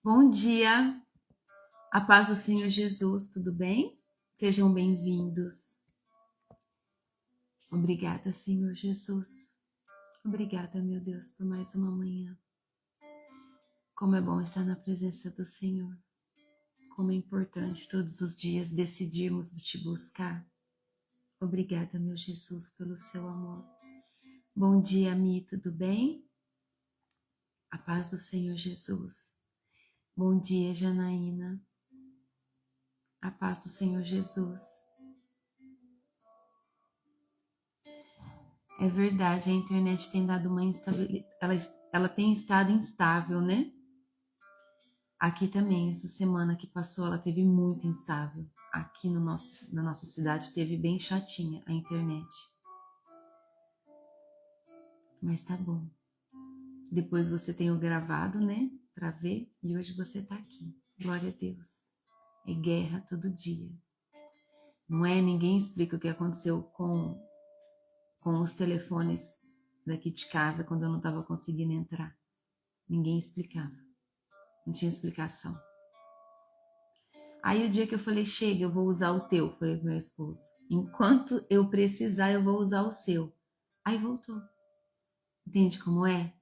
Bom dia, a paz do Senhor Jesus, tudo bem? Sejam bem-vindos. Obrigada, Senhor Jesus. Obrigada, meu Deus, por mais uma manhã. Como é bom estar na presença do Senhor. Como é importante todos os dias decidirmos te buscar. Obrigada, meu Jesus, pelo seu amor. Bom dia, Mi, tudo bem? A paz do Senhor Jesus. Bom dia, Janaína. A paz do Senhor Jesus. É verdade, a internet tem dado uma instabilidade, ela tem estado instável, né? Aqui também, essa semana que passou, ela teve muito instável. Aqui na nossa cidade teve bem chatinha a internet. Mas tá bom. Depois você tem o gravado, né? Pra ver, e hoje você tá aqui. Glória a Deus. É guerra todo dia. Não é? Ninguém explica o que aconteceu com os telefones daqui de casa quando eu não tava conseguindo entrar. Ninguém explicava. Não tinha explicação. Aí o dia que eu falei, chega, eu vou usar o teu, falei pro meu esposo. Enquanto eu precisar, eu vou usar o seu. Aí voltou. Entende como é?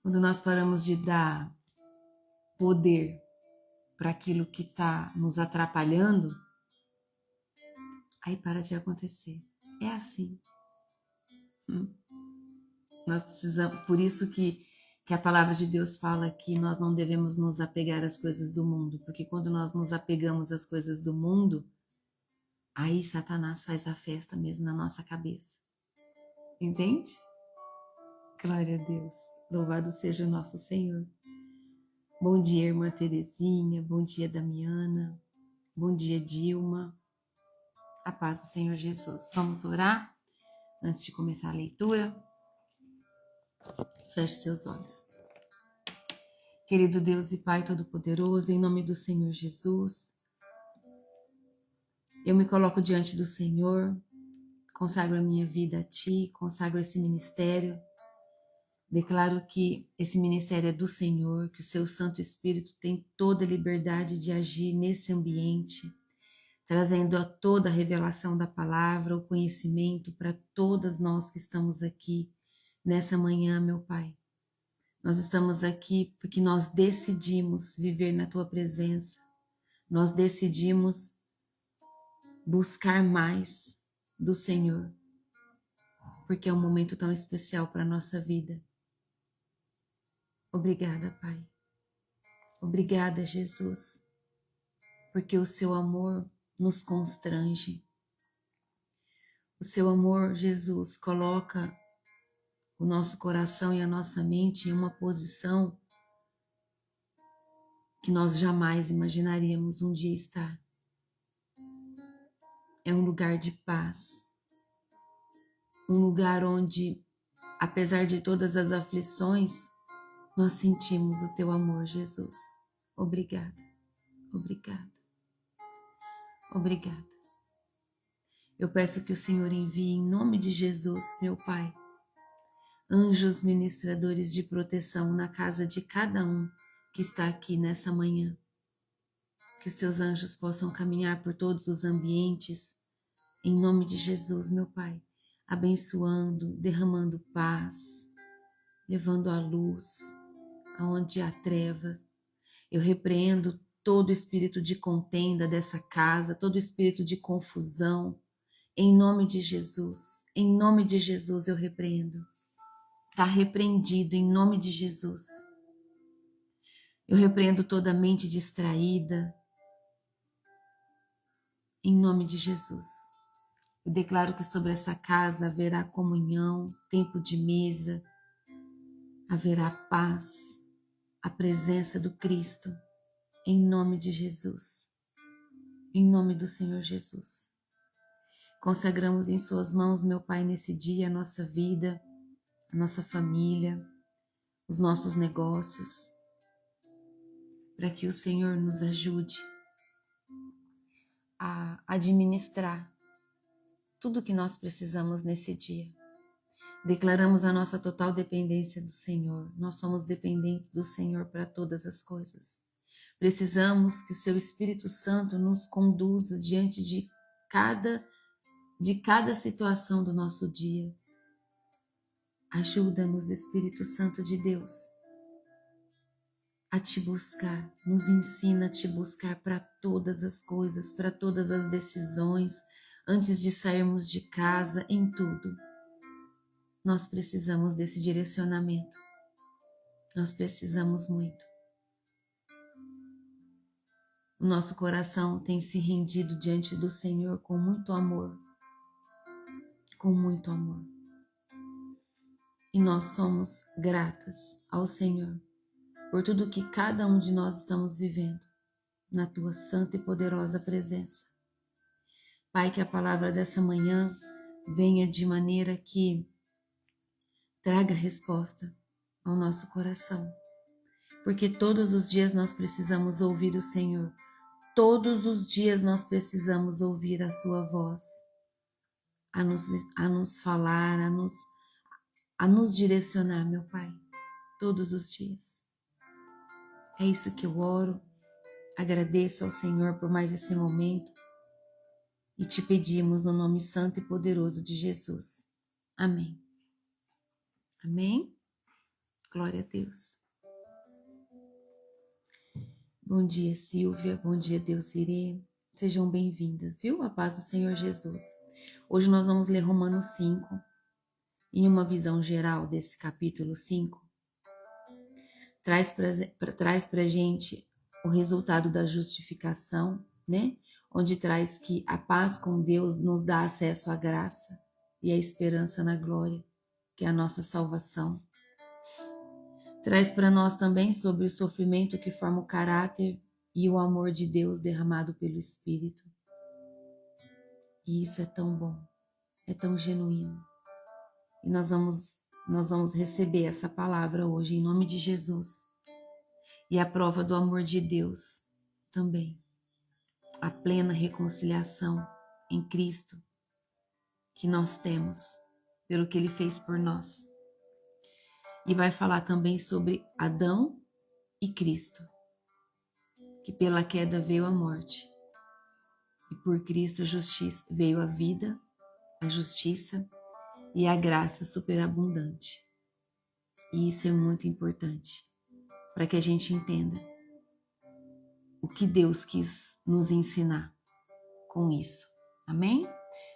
Quando nós paramos de dar poder para aquilo que está nos atrapalhando, aí para de acontecer. É assim. Nós precisamos, por isso que a palavra de Deus fala que nós não devemos nos apegar às coisas do mundo, porque quando nós nos apegamos às coisas do mundo, aí Satanás faz a festa mesmo na nossa cabeça. Entende? Glória a Deus. Louvado seja o nosso Senhor. Bom dia, irmã Terezinha. Bom dia, Damiana. Bom dia, Dilma. A paz do Senhor Jesus. Vamos orar antes de começar a leitura? Feche seus olhos. Querido Deus e Pai Todo-Poderoso, em nome do Senhor Jesus, eu me coloco diante do Senhor, consagro a minha vida a Ti, consagro esse ministério. Declaro que esse ministério é do Senhor, que o seu Santo Espírito tem toda a liberdade de agir nesse ambiente, trazendo a toda a revelação da palavra, o conhecimento para todas nós que estamos aqui nessa manhã, meu Pai. Nós estamos aqui porque nós decidimos viver na Tua presença, nós decidimos buscar mais do Senhor, porque é um momento tão especial para a nossa vida. Obrigada, Pai. Obrigada, Jesus, porque o seu amor nos constrange. O seu amor, Jesus, coloca o nosso coração e a nossa mente em uma posição que nós jamais imaginaríamos um dia estar. É um lugar de paz, um lugar onde, apesar de todas as aflições, nós sentimos o teu amor, Jesus. Obrigada, obrigada, obrigada. Eu peço que o Senhor envie em nome de Jesus, meu Pai, anjos ministradores de proteção na casa de cada um que está aqui nessa manhã. Que os seus anjos possam caminhar por todos os ambientes, em nome de Jesus, meu Pai, abençoando, derramando paz, levando a luz aonde há trevas. Eu repreendo todo espírito de contenda dessa casa, todo espírito de confusão, em nome de Jesus. Em nome de Jesus eu repreendo. Está repreendido em nome de Jesus. Eu repreendo toda mente distraída, em nome de Jesus. Eu declaro que sobre essa casa haverá comunhão, tempo de mesa, haverá paz, a presença do Cristo, em nome de Jesus, em nome do Senhor Jesus. Consagramos em suas mãos, meu Pai, nesse dia a nossa vida, a nossa família, os nossos negócios, para que o Senhor nos ajude a administrar tudo que nós precisamos nesse dia. Declaramos a nossa total dependência do Senhor. Nós somos dependentes do Senhor para todas as coisas. Precisamos que o seu Espírito Santo nos conduza diante de cada situação do nosso dia. Ajuda-nos, Espírito Santo de Deus, a te buscar. Nos ensina a te buscar para todas as coisas, para todas as decisões, antes de sairmos de casa, em tudo. Nós precisamos desse direcionamento. Nós precisamos muito. O nosso coração tem se rendido diante do Senhor com muito amor. Com muito amor. E nós somos gratas ao Senhor por tudo que cada um de nós estamos vivendo na tua santa e poderosa presença. Pai, que a palavra dessa manhã venha de maneira que traga resposta ao nosso coração. Porque todos os dias nós precisamos ouvir o Senhor. Todos os dias nós precisamos ouvir a sua voz, a nos falar, a nos direcionar, meu Pai, todos os dias. É isso que eu oro, agradeço ao Senhor por mais esse momento e te pedimos no nome santo e poderoso de Jesus. Amém. Amém? Glória a Deus. Bom dia, Silvia. Bom dia, Deusirê. Sejam bem-vindas, viu? A paz do Senhor Jesus. Hoje nós vamos ler Romanos 5. Em uma visão geral desse capítulo 5, traz pra gente o resultado da justificação, né? Onde traz que a paz com Deus nos dá acesso à graça e à esperança na glória, que é a nossa salvação. Traz para nós também sobre o sofrimento que forma o caráter e o amor de Deus derramado pelo Espírito. E isso é tão bom, é tão genuíno. E nós vamos receber essa palavra hoje em nome de Jesus. E a prova do amor de Deus também. A plena reconciliação em Cristo que nós temos pelo que Ele fez por nós. E vai falar também sobre Adão e Cristo, que pela queda veio a morte. E por Cristo veio a vida, a justiça e a graça superabundante. E isso é muito importante, para que a gente entenda o que Deus quis nos ensinar com isso. Amém?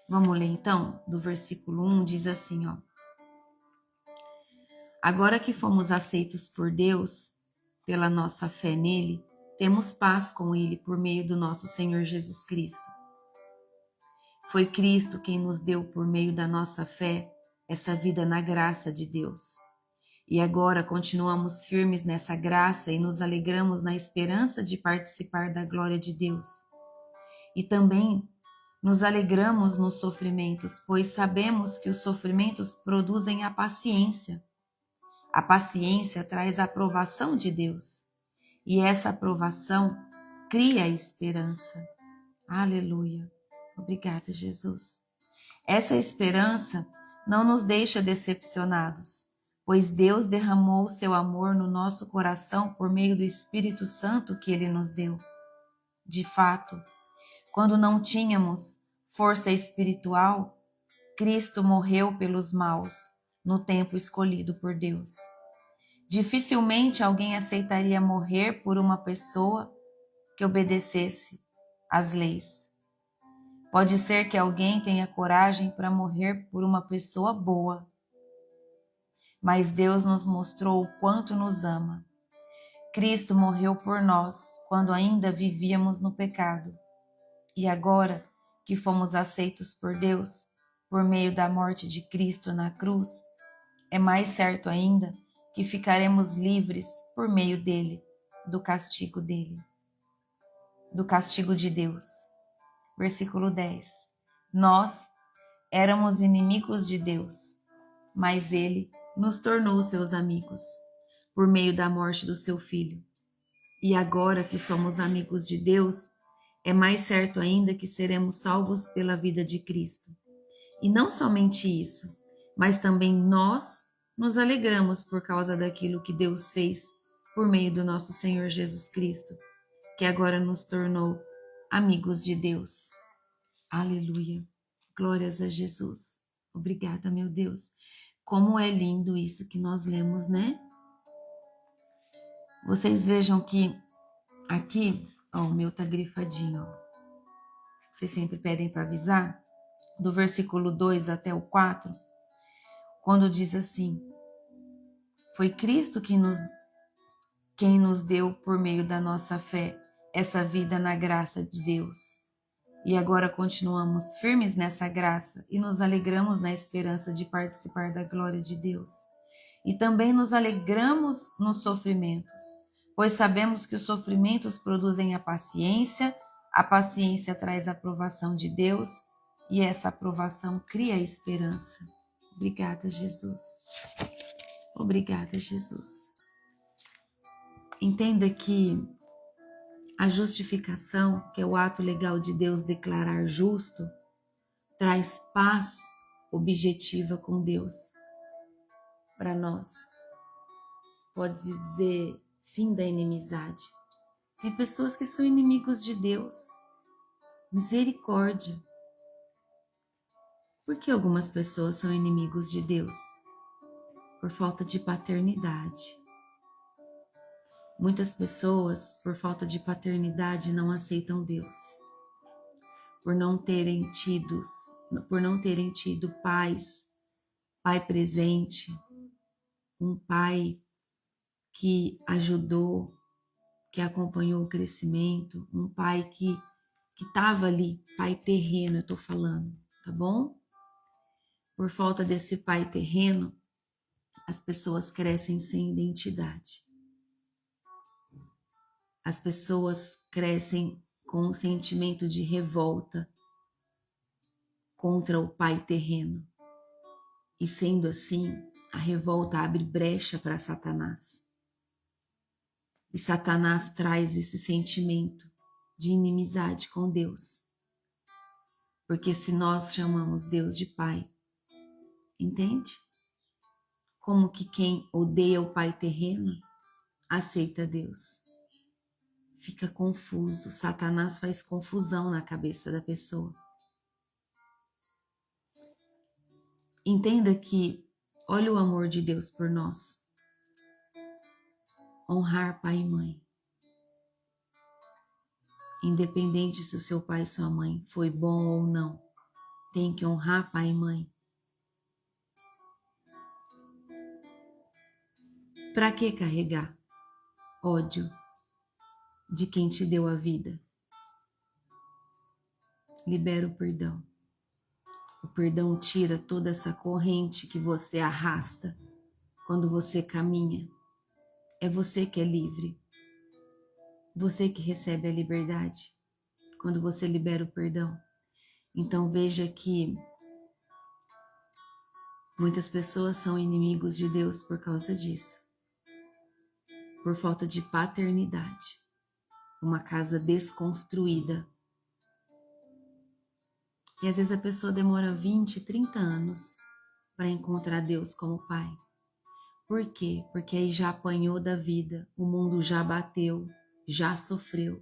Vamos ler então, do versículo 1, diz assim, ó. Agora que fomos aceitos por Deus, pela nossa fé nele, temos paz com ele por meio do nosso Senhor Jesus Cristo. Foi Cristo quem nos deu, por meio da nossa fé, essa vida na graça de Deus. E agora continuamos firmes nessa graça e nos alegramos na esperança de participar da glória de Deus. E também nos alegramos nos sofrimentos, pois sabemos que os sofrimentos produzem a paciência. A paciência traz a aprovação de Deus. E essa aprovação cria a esperança. Aleluia. Obrigada, Jesus. Essa esperança não nos deixa decepcionados, pois Deus derramou o seu amor no nosso coração por meio do Espírito Santo que Ele nos deu. De fato, quando não tínhamos força espiritual, Cristo morreu pelos maus no tempo escolhido por Deus. Dificilmente alguém aceitaria morrer por uma pessoa que obedecesse às leis. Pode ser que alguém tenha coragem para morrer por uma pessoa boa, mas Deus nos mostrou o quanto nos ama. Cristo morreu por nós quando ainda vivíamos no pecado. E agora que fomos aceitos por Deus, por meio da morte de Cristo na cruz, é mais certo ainda que ficaremos livres por meio dele, do castigo de Deus. Versículo 10. Nós éramos inimigos de Deus, mas ele nos tornou seus amigos, por meio da morte do seu Filho. E agora que somos amigos de Deus, é mais certo ainda que seremos salvos pela vida de Cristo. E não somente isso, mas também nós nos alegramos por causa daquilo que Deus fez por meio do nosso Senhor Jesus Cristo, que agora nos tornou amigos de Deus. Aleluia. Glórias a Jesus. Obrigada, meu Deus. Como é lindo isso que nós lemos, né? Vocês vejam que aqui, ó, o meu tá grifadinho, ó. Vocês sempre pedem para avisar, do versículo 2 até o 4, quando diz assim: foi Cristo quem nos deu por meio da nossa fé essa vida na graça de Deus. E agora continuamos firmes nessa graça e nos alegramos na esperança de participar da glória de Deus. E também nos alegramos nos sofrimentos, pois sabemos que os sofrimentos produzem a paciência traz a aprovação de Deus, e essa aprovação cria a esperança. Obrigada, Jesus. Obrigada, Jesus. Entenda que a justificação, que é o ato legal de Deus declarar justo, traz paz objetiva com Deus para nós. Pode-se dizer fim da inimizade. Tem pessoas que são inimigos de Deus. Misericórdia. Por que algumas pessoas são inimigos de Deus? Por falta de paternidade. Muitas pessoas, por falta de paternidade, não aceitam Deus. Por não terem tido pai presente, um pai que ajudou, que acompanhou o crescimento, um pai que estava ali, pai terreno, eu estou falando, tá bom? Por falta desse pai terreno, as pessoas crescem sem identidade. As pessoas crescem com um sentimento de revolta contra o pai terreno. E sendo assim, a revolta abre brecha para Satanás. E Satanás traz esse sentimento de inimizade com Deus. Porque se nós chamamos Deus de pai, entende? Como que quem odeia o pai terreno aceita Deus? Fica confuso. Satanás faz confusão na cabeça da pessoa. Entenda que, olha o amor de Deus por nós. Honrar pai e mãe. Independente se o seu pai e sua mãe foi bom ou não, tem que honrar pai e mãe. Para que carregar ódio de quem te deu a vida? Libera o perdão. O perdão tira toda essa corrente que você arrasta quando você caminha. É você que é livre. Você que recebe a liberdade quando você libera o perdão. Então veja que muitas pessoas são inimigos de Deus por causa disso. Por falta de paternidade. Uma casa desconstruída. E às vezes a pessoa demora 20, 30 anos para encontrar Deus como pai. Por quê? Porque aí já apanhou da vida, o mundo já bateu, já sofreu.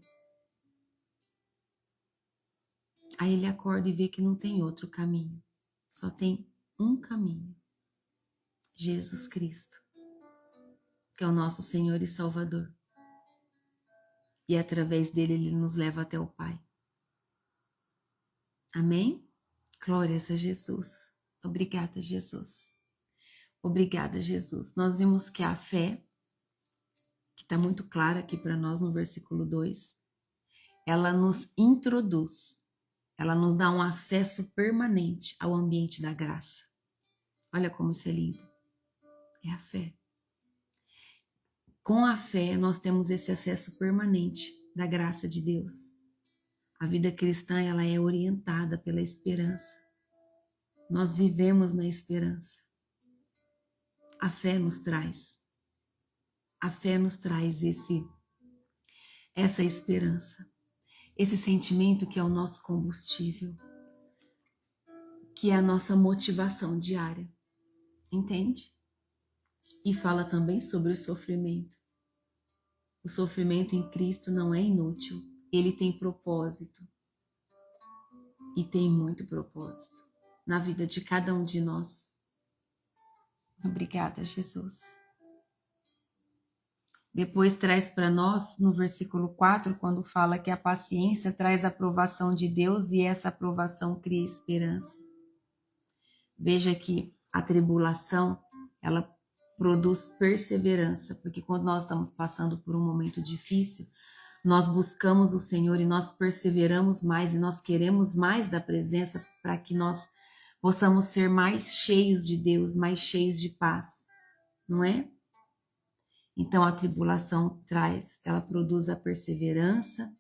Aí ele acorda e vê que não tem outro caminho. Só tem um caminho. Jesus Cristo, que é o nosso Senhor e Salvador. E através dele ele nos leva até o Pai. Amém? Glórias a Jesus. Obrigada, Jesus. Obrigada, Jesus. Nós vimos que a fé, que está muito clara aqui para nós no versículo 2, ela nos introduz, ela nos dá um acesso permanente ao ambiente da graça. Olha como isso é lindo. É a fé. Com a fé, nós temos esse acesso permanente da graça de Deus. A vida cristã, ela é orientada pela esperança. Nós vivemos na esperança. A fé nos traz. A fé nos traz essa esperança. Esse sentimento que é o nosso combustível. Que é a nossa motivação diária. Entende? E fala também sobre o sofrimento. O sofrimento em Cristo não é inútil. Ele tem propósito. E tem muito propósito na vida de cada um de nós. Obrigada, Jesus. Depois traz para nós, no versículo 4, quando fala que a paciência traz a aprovação de Deus e essa aprovação cria esperança. Veja que a tribulação, ela produz perseverança, porque quando nós estamos passando por um momento difícil, nós buscamos o Senhor e nós perseveramos mais e nós queremos mais da presença para que nós possamos ser mais cheios de Deus, mais cheios de paz, não é? Então a tribulação traz, ela produz a perseverança,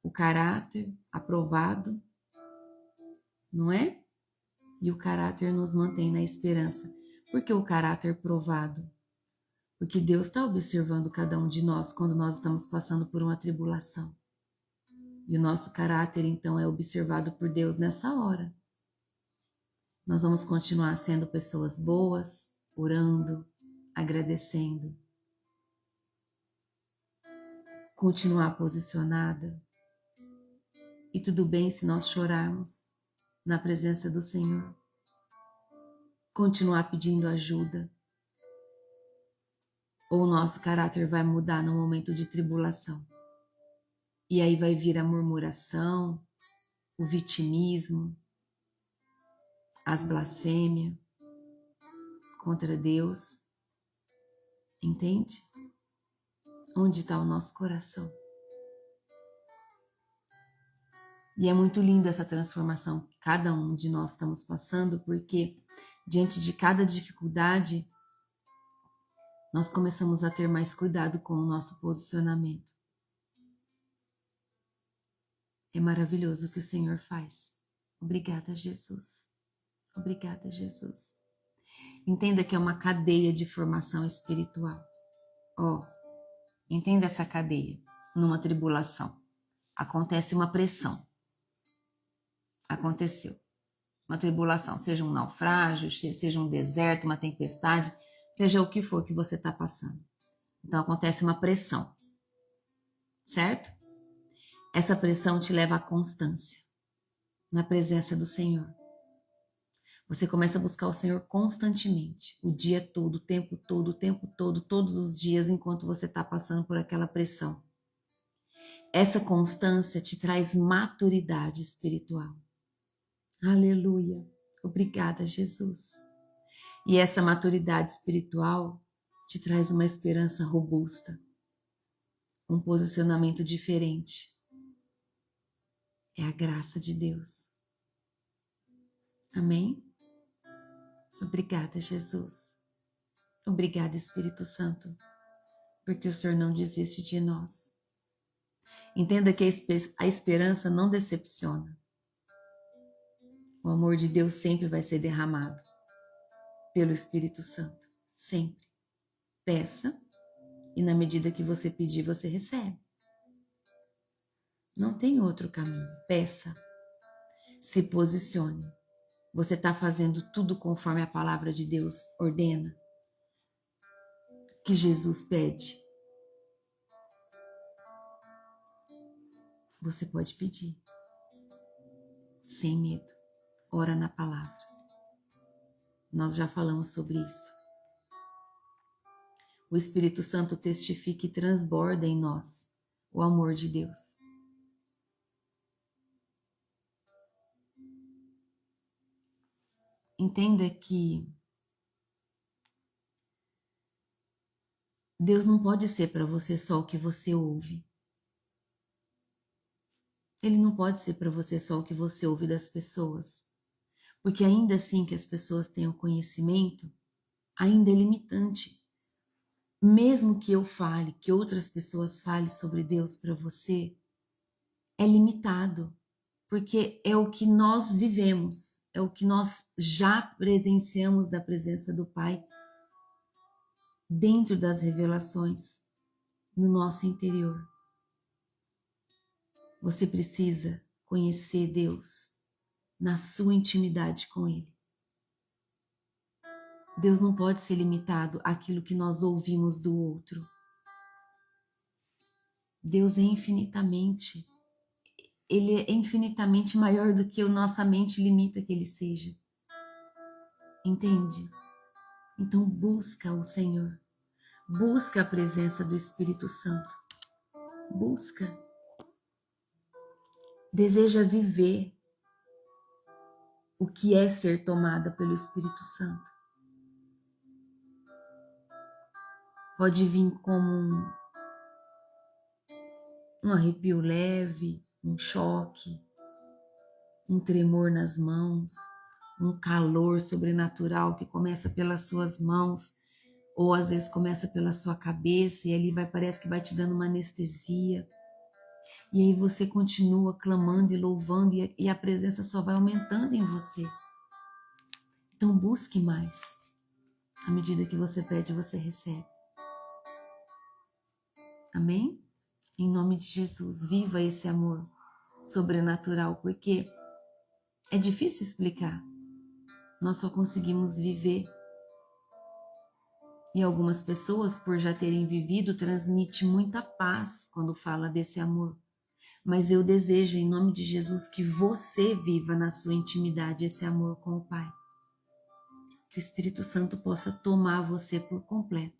o caráter aprovado, não é? E o caráter nos mantém na esperança. Por que o caráter provado? Porque Deus está observando cada um de nós quando nós estamos passando por uma tribulação. E o nosso caráter, então, é observado por Deus nessa hora. Nós vamos continuar sendo pessoas boas, orando, agradecendo. Continuar posicionada. E tudo bem se nós chorarmos na presença do Senhor. Continuar pedindo ajuda. Ou o nosso caráter vai mudar no momento de tribulação. E aí vai vir a murmuração, o vitimismo, as blasfêmias contra Deus. Entende? Onde está o nosso coração? E é muito lindo essa transformação que cada um de nós estamos passando, porque diante de cada dificuldade, nós começamos a ter mais cuidado com o nosso posicionamento. É maravilhoso o que o Senhor faz. Obrigada, Jesus. Obrigada, Jesus. Entenda que é uma cadeia de formação espiritual. Entenda essa cadeia. Numa tribulação, acontece uma pressão. Aconteceu uma tribulação, seja um naufrágio, seja um deserto, uma tempestade, seja o que for que você está passando. Então acontece uma pressão, certo? Essa pressão te leva à constância na presença do Senhor. Você começa a buscar o Senhor constantemente, o dia todo, o tempo todo, todos os dias, enquanto você está passando por aquela pressão. Essa constância te traz maturidade espiritual. Aleluia. Obrigada, Jesus. E essa maturidade espiritual te traz uma esperança robusta, um posicionamento diferente. É a graça de Deus. Amém? Obrigada, Jesus. Obrigada, Espírito Santo, porque o Senhor não desiste de nós. Entenda que a esperança não decepciona. O amor de Deus sempre vai ser derramado pelo Espírito Santo. Sempre. Peça e na medida que você pedir, você recebe. Não tem outro caminho. Peça. Se posicione. Você está fazendo tudo conforme a palavra de Deus ordena. Que Jesus pede. Você pode pedir. Sem medo. Ora na palavra. Nós já falamos sobre isso. O Espírito Santo testifica e transborda em nós o amor de Deus. Entenda que Deus não pode ser para você só o que você ouve. Ele não pode ser para você só o que você ouve das pessoas. Porque ainda assim que as pessoas tenham conhecimento, ainda é limitante. Mesmo que eu fale, que outras pessoas falem sobre Deus para você, é limitado. Porque é o que nós vivemos, é o que nós já presenciamos da presença do Pai dentro das revelações no nosso interior. Você precisa conhecer Deus na sua intimidade com Ele. Deus não pode ser limitado àquilo que nós ouvimos do outro. Deus é infinitamente, Ele é infinitamente maior do que a nossa mente limita que Ele seja. Entende? Então busca o Senhor. Busca a presença do Espírito Santo. Busca. Deseja viver o que é ser tomada pelo Espírito Santo. Pode vir como um arrepio leve, um choque, um tremor nas mãos, um calor sobrenatural que começa pelas suas mãos, ou às vezes começa pela sua cabeça e ali parece que vai te dando uma anestesia. E aí você continua clamando e louvando e a presença só vai aumentando em você. Então busque mais. À medida que você pede, você recebe. Amém? Em nome de Jesus, viva esse amor sobrenatural, porque é difícil explicar. Nós só conseguimos viver. E algumas pessoas, por já terem vivido, transmitem muita paz quando fala desse amor. Mas eu desejo, em nome de Jesus, que você viva na sua intimidade esse amor com o Pai. Que o Espírito Santo possa tomar você por completo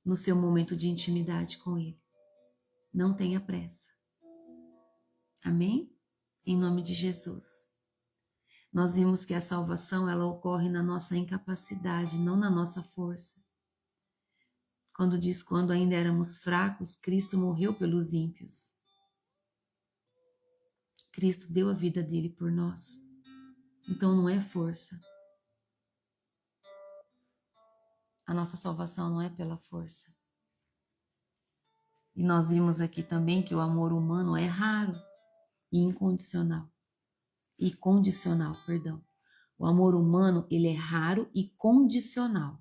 no seu momento de intimidade com Ele. Não tenha pressa. Amém? Em nome de Jesus. Nós vimos que a salvação ela ocorre na nossa incapacidade, não na nossa força. Quando diz quando ainda éramos fracos, Cristo morreu pelos ímpios. Cristo deu a vida dele por nós. Então não é força. A nossa salvação não é pela força. E nós vimos aqui também que o amor humano é raro e incondicional. E condicional, perdão. O amor humano, ele é raro e condicional.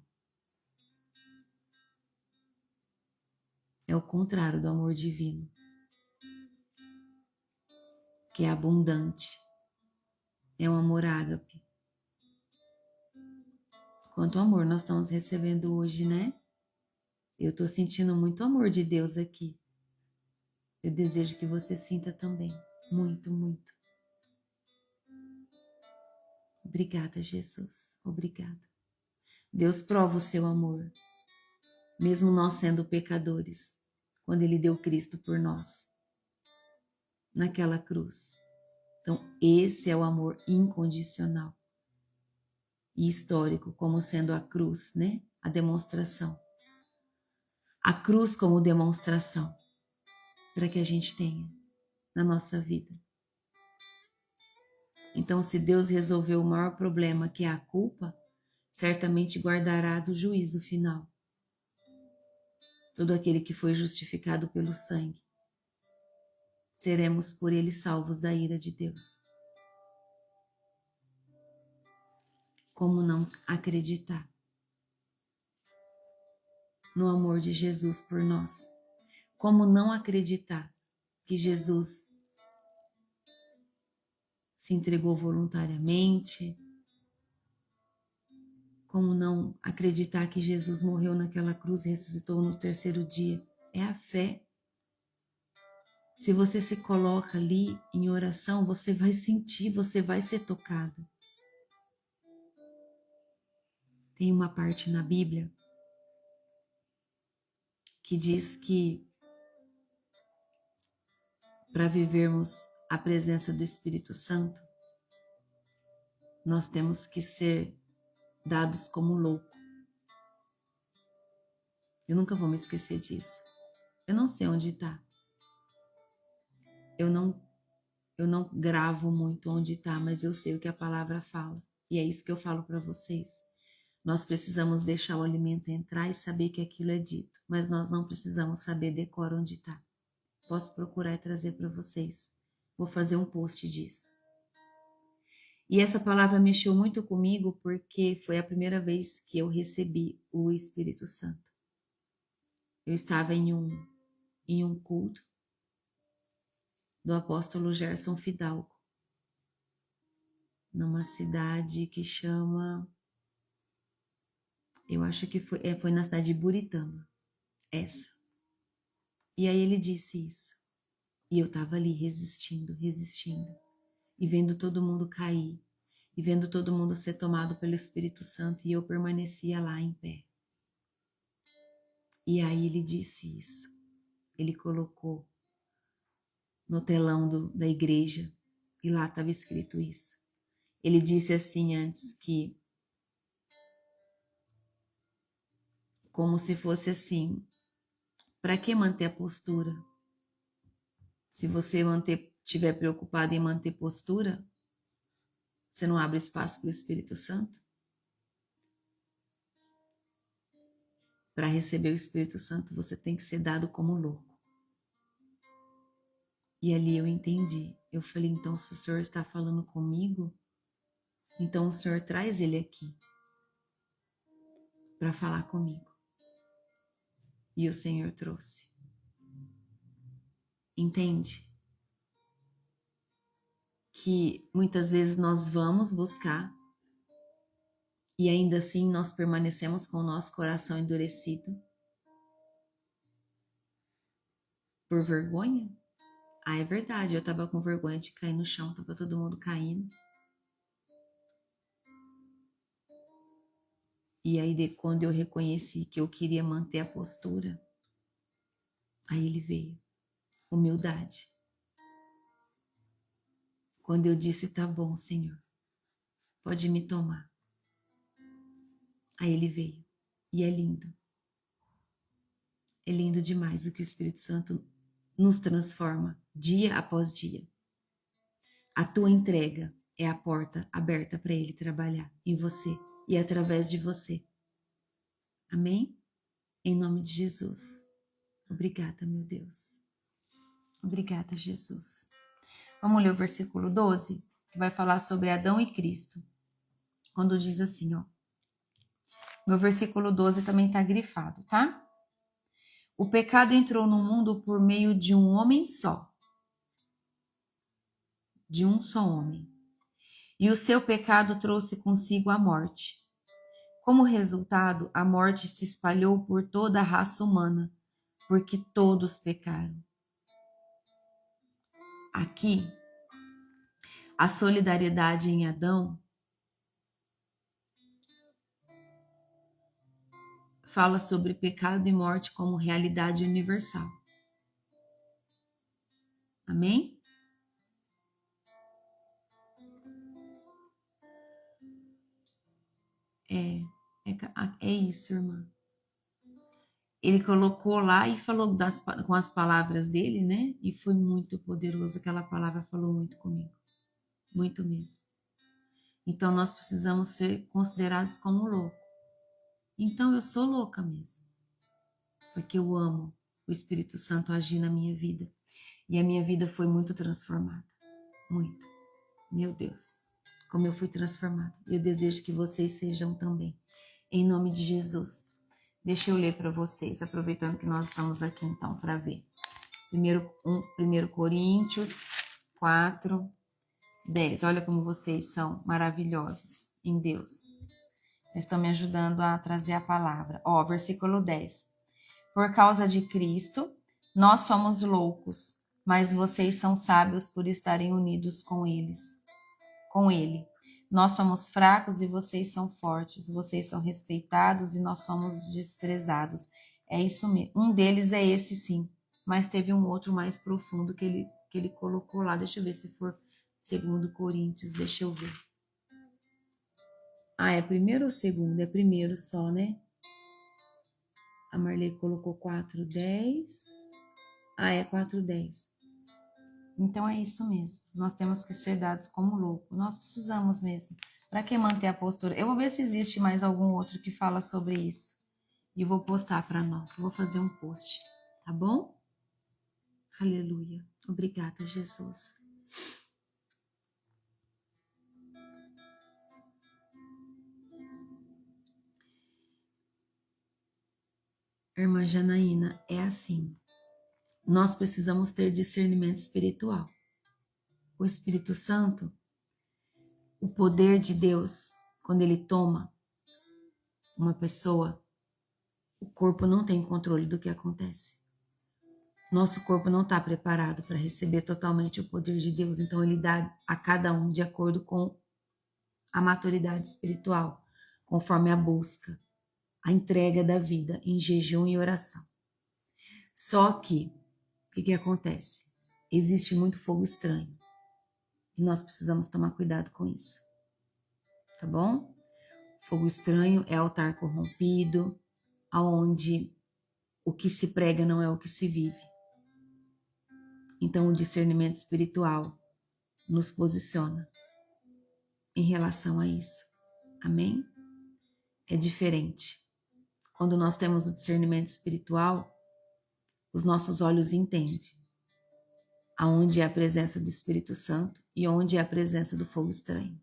É o contrário do amor divino, que é abundante. É um amor ágape. Quanto amor nós estamos recebendo hoje, né? Eu estou sentindo muito amor de Deus aqui. Eu desejo que você sinta também. Muito, muito. Obrigada, Jesus. Obrigada. Deus prova o seu amor, mesmo nós sendo pecadores, quando Ele deu Cristo por nós, naquela cruz. Então, esse é o amor incondicional e histórico, como sendo a cruz, né? A demonstração. A cruz como demonstração para que a gente tenha na nossa vida. Então, se Deus resolveu o maior problema, que é a culpa, certamente guardará do juízo final todo aquele que foi justificado pelo sangue. Seremos por ele salvos da ira de Deus. Como não acreditar no amor de Jesus por nós? Como não acreditar que Jesus se entregou voluntariamente? Como não acreditar que Jesus morreu naquela cruz e ressuscitou no terceiro dia? É a fé. Se você se coloca ali em oração, você vai sentir, você vai ser tocada. Tem uma parte na Bíblia que diz que para vivermos a presença do Espírito Santo, nós temos que ser dados como louco. Eu nunca vou me esquecer disso. Eu não sei onde está. Eu não gravo muito onde está, mas eu sei o que a palavra fala. E é isso que eu falo para vocês. Nós precisamos deixar o alimento entrar e saber que aquilo é dito, mas nós não precisamos saber decor onde está. Posso procurar e trazer para vocês. Vou fazer um post disso. E essa palavra mexeu muito comigo porque foi a primeira vez que eu recebi o Espírito Santo. Eu estava em um culto do apóstolo Gerson Fidalgo, numa cidade que chama Eu acho que foi na cidade de Buritama, essa. E aí ele disse isso. E eu tava ali resistindo, e vendo todo mundo cair, e vendo todo mundo ser tomado pelo Espírito Santo, e eu permanecia lá em pé. E aí ele disse isso. Ele colocou no telão da igreja, e lá estava escrito isso. Ele disse assim antes que, como se fosse assim, para que manter a postura? Se você estiver preocupado em manter postura, você não abre espaço para o Espírito Santo? Para receber o Espírito Santo, você tem que ser dado como louco. E ali eu entendi. Eu falei, então se o Senhor está falando comigo, então o Senhor traz ele aqui para falar comigo. E o Senhor trouxe. Entende? Que muitas vezes nós vamos buscar e ainda assim nós permanecemos com o nosso coração endurecido por vergonha. Ah, é verdade, eu tava com vergonha de cair no chão, tava todo mundo caindo. E aí, quando eu reconheci que eu queria manter a postura, aí ele veio. Humildade. Quando eu disse, tá bom, Senhor, pode me tomar. Aí ele veio. E é lindo. É lindo demais o que o Espírito Santo nos transforma dia após dia. A tua entrega é a porta aberta para ele trabalhar em você e através de você. Amém? Em nome de Jesus. Obrigada, meu Deus. Obrigada, Jesus. Vamos ler o versículo 12, que vai falar sobre Adão e Cristo. Quando diz assim, ó. Meu versículo 12 também está grifado, tá? O pecado entrou no mundo por meio de um homem só. De um só homem. E o seu pecado trouxe consigo a morte. Como resultado, a morte se espalhou por toda a raça humana, porque todos pecaram. Aqui, a solidariedade em Adão fala sobre pecado e morte como realidade universal. Amém? É isso, irmã. Ele colocou lá e falou com as palavras dele, né? E foi muito poderoso. Aquela palavra falou muito comigo. Muito mesmo. Então, nós precisamos ser considerados como loucos. Então, eu sou louca mesmo. Porque eu amo o Espírito Santo agir na minha vida. E a minha vida foi muito transformada. Muito. Meu Deus. Como eu fui transformada. Eu desejo que vocês sejam também. Em nome de Jesus. Deixa eu ler para vocês, aproveitando que nós estamos aqui então para ver. 1 Coríntios 4, 10. Olha como vocês são maravilhosos em Deus. Eles estão me ajudando a trazer a palavra. Ó, versículo 10. Por causa de Cristo, nós somos loucos, mas vocês são sábios por estarem unidos com Ele. Nós somos fracos e vocês são fortes. Vocês são respeitados e nós somos desprezados. É isso mesmo. Um deles é esse, sim. Mas teve um outro mais profundo que ele colocou lá. Deixa eu ver se for 2 Coríntios. Deixa eu ver. Ah, é primeiro ou segundo? É primeiro só, né? A Marley colocou 4:10. Ah, é 4:10. Então é isso mesmo. Nós temos que ser dados como louco. Nós precisamos mesmo. Para que manter a postura? Eu vou ver se existe mais algum outro que fala sobre isso. E vou postar para nós. Vou fazer um post. Tá bom? Aleluia. Obrigada, Jesus. Irmã Janaína, é assim. Nós precisamos ter discernimento espiritual. O Espírito Santo, o poder de Deus, quando ele toma, uma pessoa, o corpo não tem controle do que acontece. Nosso corpo não está preparado para receber totalmente o poder de Deus, então ele dá a cada um de acordo com a maturidade espiritual, conforme a busca, a entrega da vida em jejum e oração. Só que, o que acontece? Existe muito fogo estranho e nós precisamos tomar cuidado com isso, tá bom? Fogo estranho é altar corrompido, aonde o que se prega não é o que se vive. Então, o discernimento espiritual nos posiciona em relação a isso. Amém? É diferente. Quando nós temos o discernimento espiritual, os nossos olhos entendem aonde é a presença do Espírito Santo e onde é a presença do fogo estranho.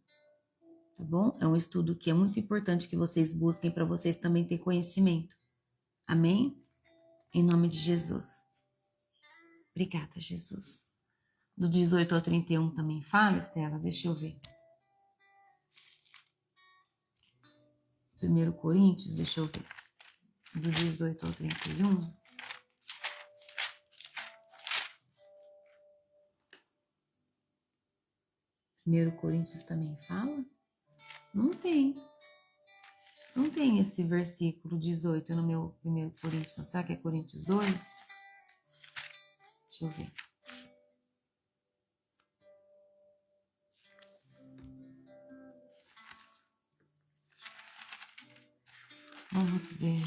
Tá bom? É um estudo que é muito importante que vocês busquem para vocês também ter conhecimento. Amém? Em nome de Jesus. Obrigada, Jesus. Do 18 ao 31 também fala, Estela? Deixa eu ver. 1 Coríntios, deixa eu ver. Do 18 ao 31. Primeiro Coríntios também fala? Não tem. Não tem esse versículo 18 no meu 1 Coríntios. Não será que é Coríntios 2? Deixa eu ver. Vamos ver.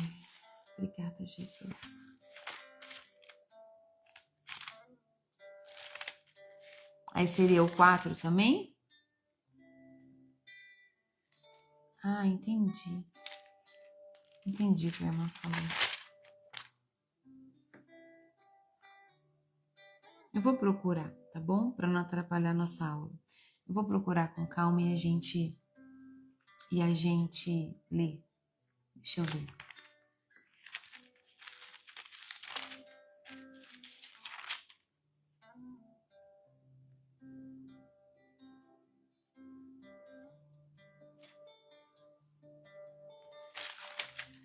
Obrigada, Jesus. Aí seria o 4 também? Ah, entendi. Entendi o que a irmã falou. Eu vou procurar, tá bom? Para não atrapalhar nossa aula. Eu vou procurar com calma e a gente lê. Deixa eu ver.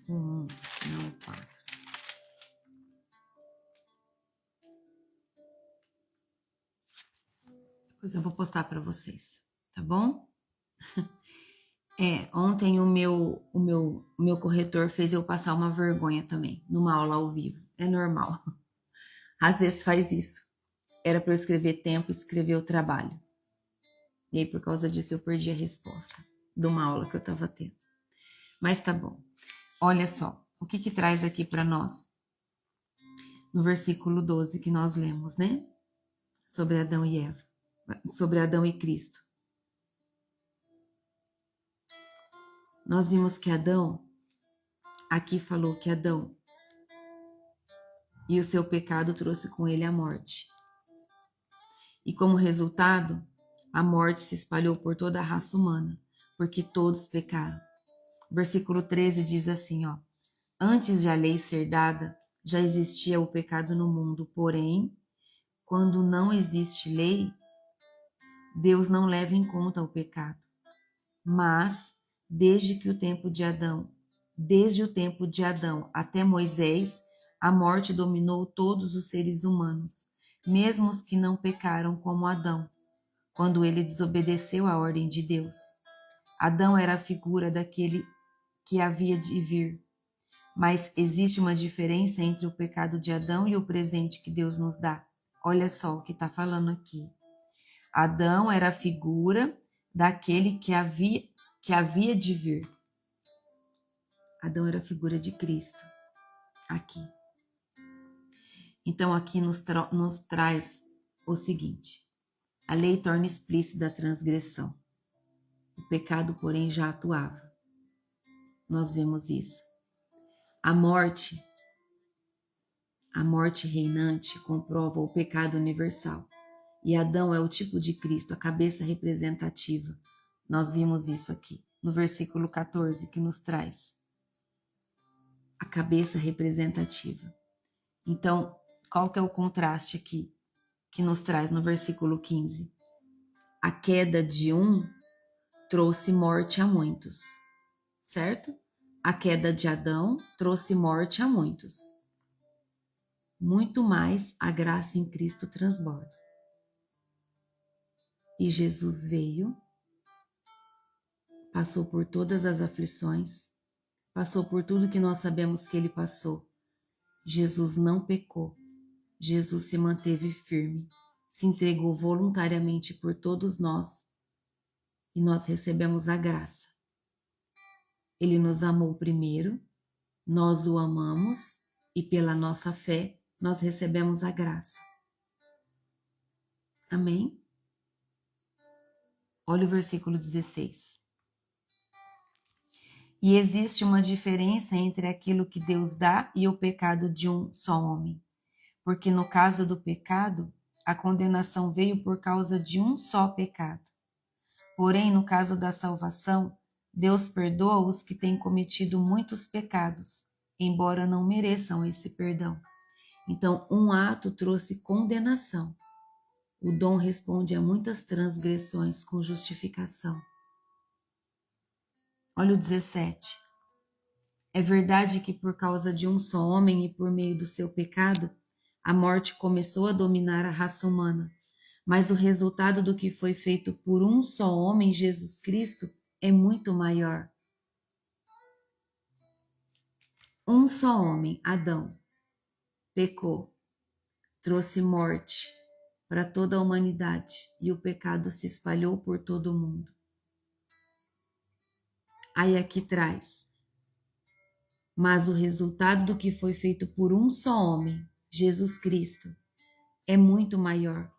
Não, 4. Depois eu vou postar para vocês, tá bom? Ontem o meu corretor fez eu passar uma vergonha também, numa aula ao vivo. É normal. Às vezes faz isso. Era para eu escrever tempo, escrever o trabalho. E aí, por causa disso, eu perdi a resposta de uma aula que eu estava tendo. Mas tá bom. Olha só, o que traz aqui para nós? No versículo 12 que nós lemos, né? Sobre Adão e Eva. Sobre Adão e Cristo. Nós vimos que Adão, aqui falou que Adão e o seu pecado trouxe com ele a morte. E como resultado, a morte se espalhou por toda a raça humana, porque todos pecaram. Versículo 13 diz assim, ó: antes de a lei ser dada, já existia o pecado no mundo, porém, quando não existe lei, Deus não leva em conta o pecado. Mas, desde o tempo de Adão até Moisés, a morte dominou todos os seres humanos, mesmo os que não pecaram como Adão, quando ele desobedeceu à ordem de Deus. Adão era a figura daquele que havia de vir. Mas existe uma diferença entre o pecado de Adão e o presente que Deus nos dá. Olha só o que está falando aqui. Adão era a figura daquele que havia de vir. Adão era a figura de Cristo. Aqui. Então aqui nos traz o seguinte. A lei torna explícita a transgressão. O pecado, porém, já atuava. Nós vemos isso. A morte reinante comprova o pecado universal. E Adão é o tipo de Cristo, a cabeça representativa. Nós vimos isso aqui, no versículo 14, que nos traz a cabeça representativa. Então, qual que é o contraste aqui que nos traz no versículo 15? A queda de um trouxe morte a muitos, certo? A queda de Adão trouxe morte a muitos. Muito mais a graça em Cristo transborda. E Jesus veio, passou por todas as aflições, passou por tudo que nós sabemos que ele passou. Jesus não pecou. Jesus se manteve firme, se entregou voluntariamente por todos nós e nós recebemos a graça. Ele nos amou primeiro, nós o amamos e pela nossa fé nós recebemos a graça. Amém? Olha o versículo 16. E existe uma diferença entre aquilo que Deus dá e o pecado de um só homem. Porque no caso do pecado, a condenação veio por causa de um só pecado. Porém, no caso da salvação, Deus perdoa os que têm cometido muitos pecados, embora não mereçam esse perdão. Então, um ato trouxe condenação. O dom responde a muitas transgressões com justificação. Olha o 17. É verdade que por causa de um só homem e por meio do seu pecado, a morte começou a dominar a raça humana. Mas o resultado do que foi feito por um só homem, Jesus Cristo, é muito maior. Um só homem, Adão, pecou, trouxe morte para toda a humanidade e o pecado se espalhou por todo o mundo. Aí aqui traz, mas o resultado do que foi feito por um só homem, Jesus Cristo, é muito maior.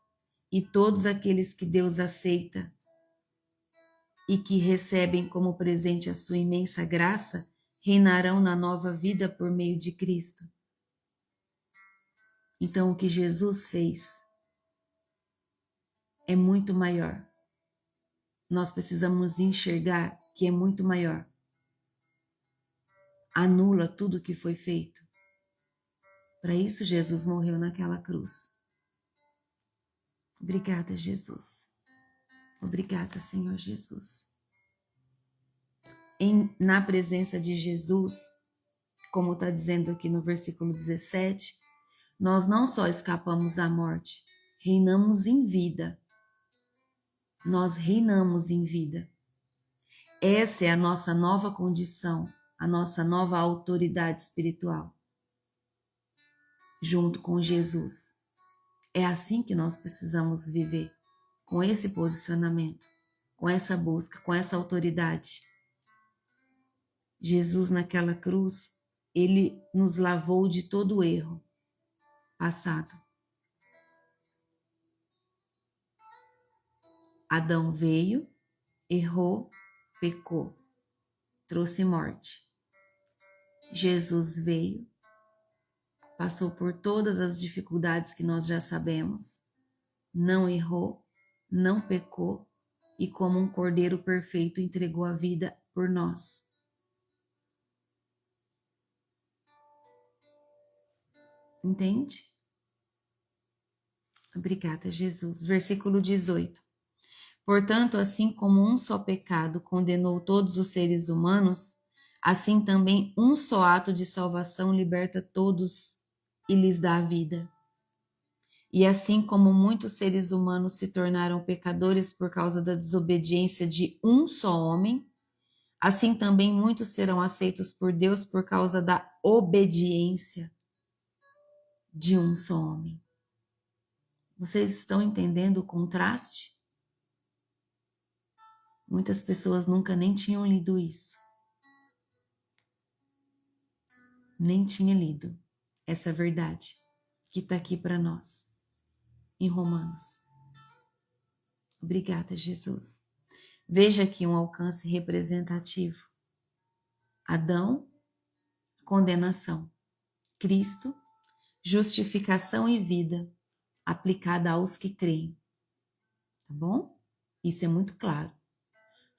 E todos aqueles que Deus aceita e que recebem como presente a sua imensa graça, reinarão na nova vida por meio de Cristo. Então, o que Jesus fez é muito maior. Nós precisamos enxergar que é muito maior. Anula tudo o que foi feito. Para isso, Jesus morreu naquela cruz. Obrigada, Jesus. Obrigada, Senhor Jesus. Na presença de Jesus, como está dizendo aqui no versículo 17, nós não só escapamos da morte, reinamos em vida. Nós reinamos em vida. Essa é a nossa nova condição, a nossa nova autoridade espiritual, junto com Jesus. É assim que nós precisamos viver, com esse posicionamento, com essa busca, com essa autoridade. Jesus naquela cruz, ele nos lavou de todo o erro passado. Adão veio, errou, pecou, trouxe morte. Jesus veio, passou por todas as dificuldades que nós já sabemos, não errou, não pecou e como um cordeiro perfeito entregou a vida por nós. Entende? Obrigada, Jesus. Versículo 18. Portanto, assim como um só pecado condenou todos os seres humanos, assim também um só ato de salvação liberta todos e lhes dá a vida. E assim como muitos seres humanos se tornaram pecadores por causa da desobediência de um só homem, assim também muitos serão aceitos por Deus por causa da obediência de um só homem. Vocês estão entendendo o contraste? Muitas pessoas nunca nem tinham lido isso. Nem tinha lido essa verdade que está aqui para nós, em Romanos. Obrigada, Jesus. Veja aqui um alcance representativo. Adão, condenação. Cristo, justificação e vida aplicada aos que creem. Tá bom? Isso é muito claro.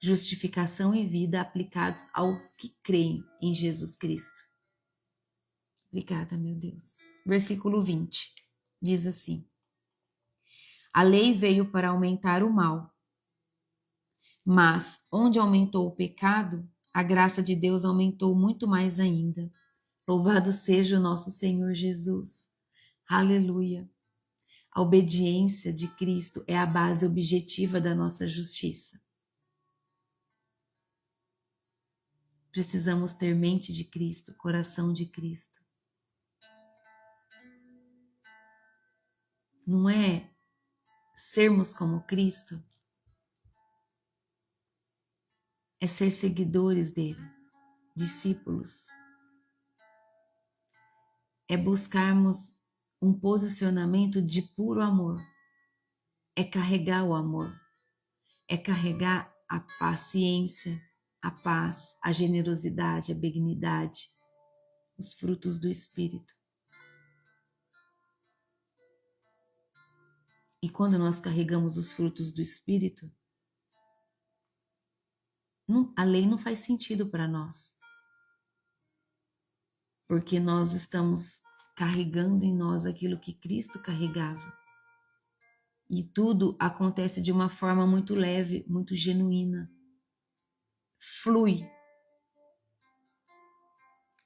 Justificação e vida aplicados aos que creem em Jesus Cristo. Obrigada, meu Deus. Versículo 20 diz assim: a lei veio para aumentar o mal, mas onde aumentou o pecado, a graça de Deus aumentou muito mais ainda. Louvado seja o nosso Senhor Jesus. Aleluia. A obediência de Cristo é a base objetiva da nossa justiça. Precisamos ter mente de Cristo, coração de Cristo. Não é sermos como Cristo, é ser seguidores dele, discípulos. É buscarmos um posicionamento de puro amor. É carregar o amor. É carregar a paciência, a paz, a generosidade, a benignidade, os frutos do Espírito. E quando nós carregamos os frutos do Espírito, a lei não faz sentido para nós. Porque nós estamos carregando em nós aquilo que Cristo carregava. E tudo acontece de uma forma muito leve, muito genuína. Flui.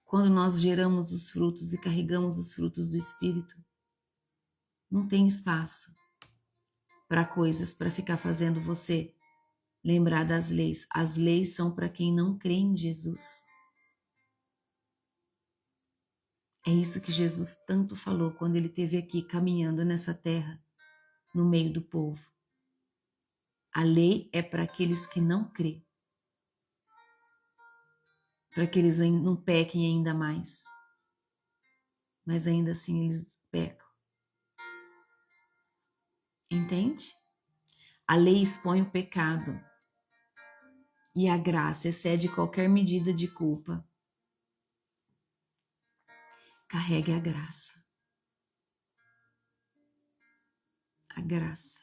Quando nós geramos os frutos e carregamos os frutos do Espírito, não tem espaço para coisas, para ficar fazendo você lembrar das leis. As leis são para quem não crê em Jesus. É isso que Jesus tanto falou quando ele esteve aqui caminhando nessa terra, no meio do povo. A lei é para aqueles que não crê, para que eles não pequem ainda mais. Mas ainda assim eles pecam. Entende? A lei expõe o pecado e a graça excede qualquer medida de culpa. Carregue a graça. A graça.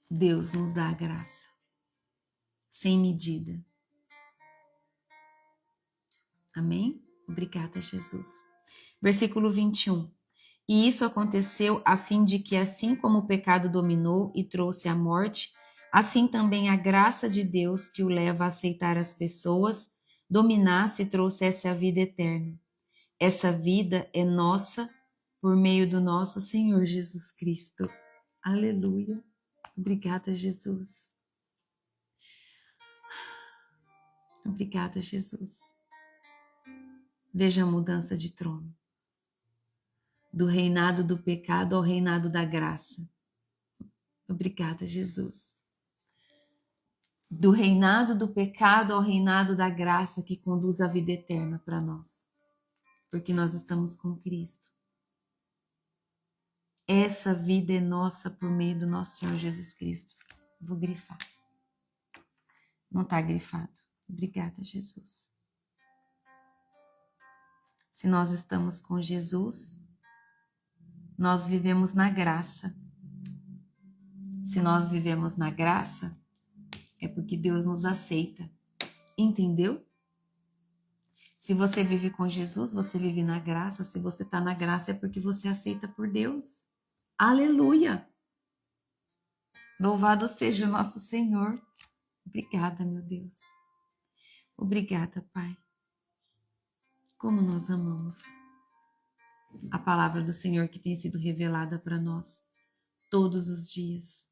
Deus nos dá a graça, sem medida. Amém? Obrigada, Jesus. Versículo 21. E isso aconteceu a fim de que, assim como o pecado dominou e trouxe a morte, assim também a graça de Deus, que o leva a aceitar as pessoas, dominasse e trouxesse a vida eterna. Essa vida é nossa por meio do nosso Senhor Jesus Cristo. Aleluia. Obrigada, Jesus. Obrigada, Jesus. Veja a mudança de trono. Do reinado do pecado ao reinado da graça. Obrigada, Jesus. Do reinado do pecado ao reinado da graça que conduz à vida eterna para nós. Porque nós estamos com Cristo. Essa vida é nossa por meio do nosso Senhor Jesus Cristo. Vou grifar. Não está grifado. Obrigada, Jesus. Se nós estamos com Jesus, nós vivemos na graça. Se nós vivemos na graça, é porque Deus nos aceita. Entendeu? Se você vive com Jesus, você vive na graça. Se você está na graça, é porque você aceita por Deus. Aleluia! Louvado seja o nosso Senhor. Obrigada, meu Deus. Obrigada, Pai. Como nós amamos a palavra do Senhor que tem sido revelada para nós todos os dias.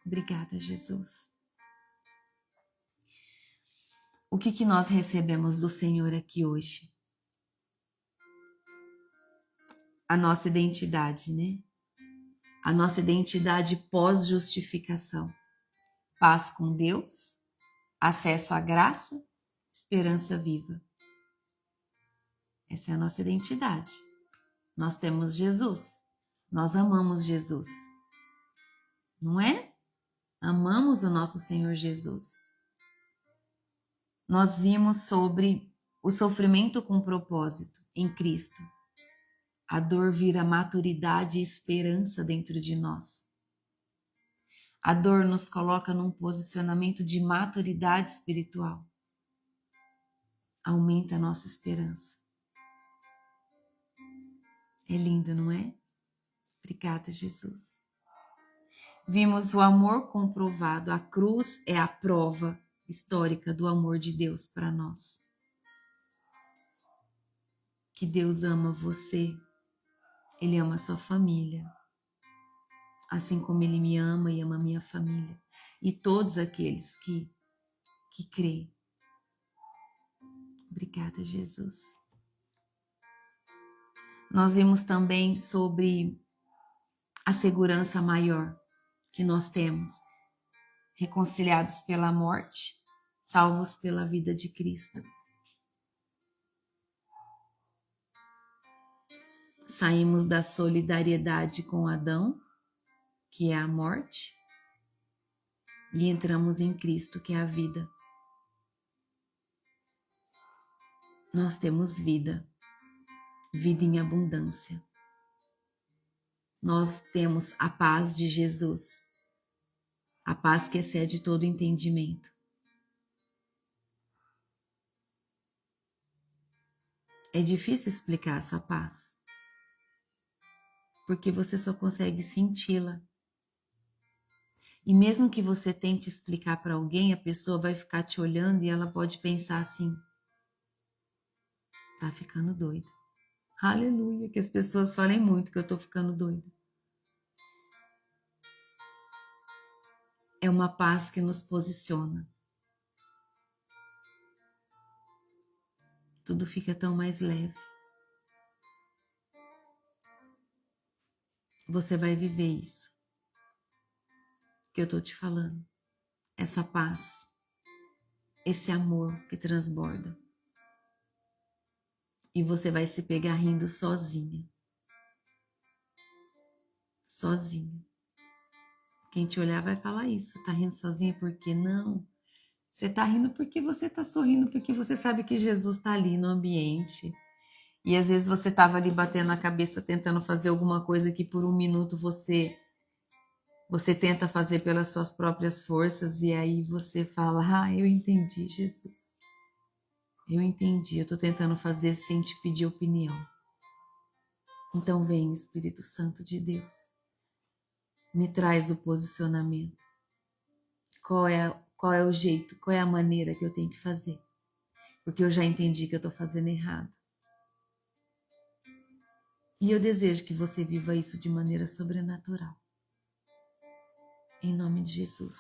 Obrigada, Jesus. O que nós recebemos do Senhor aqui hoje? A nossa identidade, né? A nossa identidade pós-justificação. Paz com Deus, acesso à graça, esperança viva. Essa é a nossa identidade. Nós temos Jesus. Nós amamos Jesus. Não é? Amamos o nosso Senhor Jesus. Nós vimos sobre o sofrimento com propósito em Cristo. A dor vira maturidade e esperança dentro de nós. A dor nos coloca num posicionamento de maturidade espiritual. Aumenta a nossa esperança. É lindo, não é? Obrigada, Jesus. Vimos o amor comprovado. A cruz é a prova histórica do amor de Deus para nós. Que Deus ama você, Ele ama a sua família, assim como Ele me ama e ama a minha família, e todos aqueles que creem. Obrigada, Jesus. Nós vimos também sobre a segurança maior que nós temos, reconciliados pela morte, salvos pela vida de Cristo. Saímos da solidariedade com Adão, que é a morte, e entramos em Cristo, que é a vida. Nós temos vida, vida em abundância. Nós temos a paz de Jesus, a paz que excede todo entendimento. É difícil explicar essa paz, porque você só consegue senti-la. E mesmo que você tente explicar para alguém, a pessoa vai ficar te olhando e ela pode pensar assim: tá ficando doida. Aleluia, que as pessoas falem muito que eu tô ficando doida. É uma paz que nos posiciona. Tudo fica tão mais leve. Você vai viver isso que eu tô te falando. Essa paz, esse amor que transborda. E você vai se pegar rindo sozinha. Sozinha. Quem te olhar vai falar isso. Tá rindo sozinha por quê? Não. Você tá rindo porque você tá sorrindo, porque você sabe que Jesus tá ali no ambiente. E às vezes você tava ali batendo a cabeça tentando fazer alguma coisa que por um minuto você tenta fazer pelas suas próprias forças e aí você fala: eu entendi, Jesus. Eu entendi, eu tô tentando fazer sem te pedir opinião. Então vem, Espírito Santo de Deus. Me traz o posicionamento. Qual é o jeito, qual é a maneira que eu tenho que fazer? Porque eu já entendi que eu tô fazendo errado. E eu desejo que você viva isso de maneira sobrenatural. Em nome de Jesus.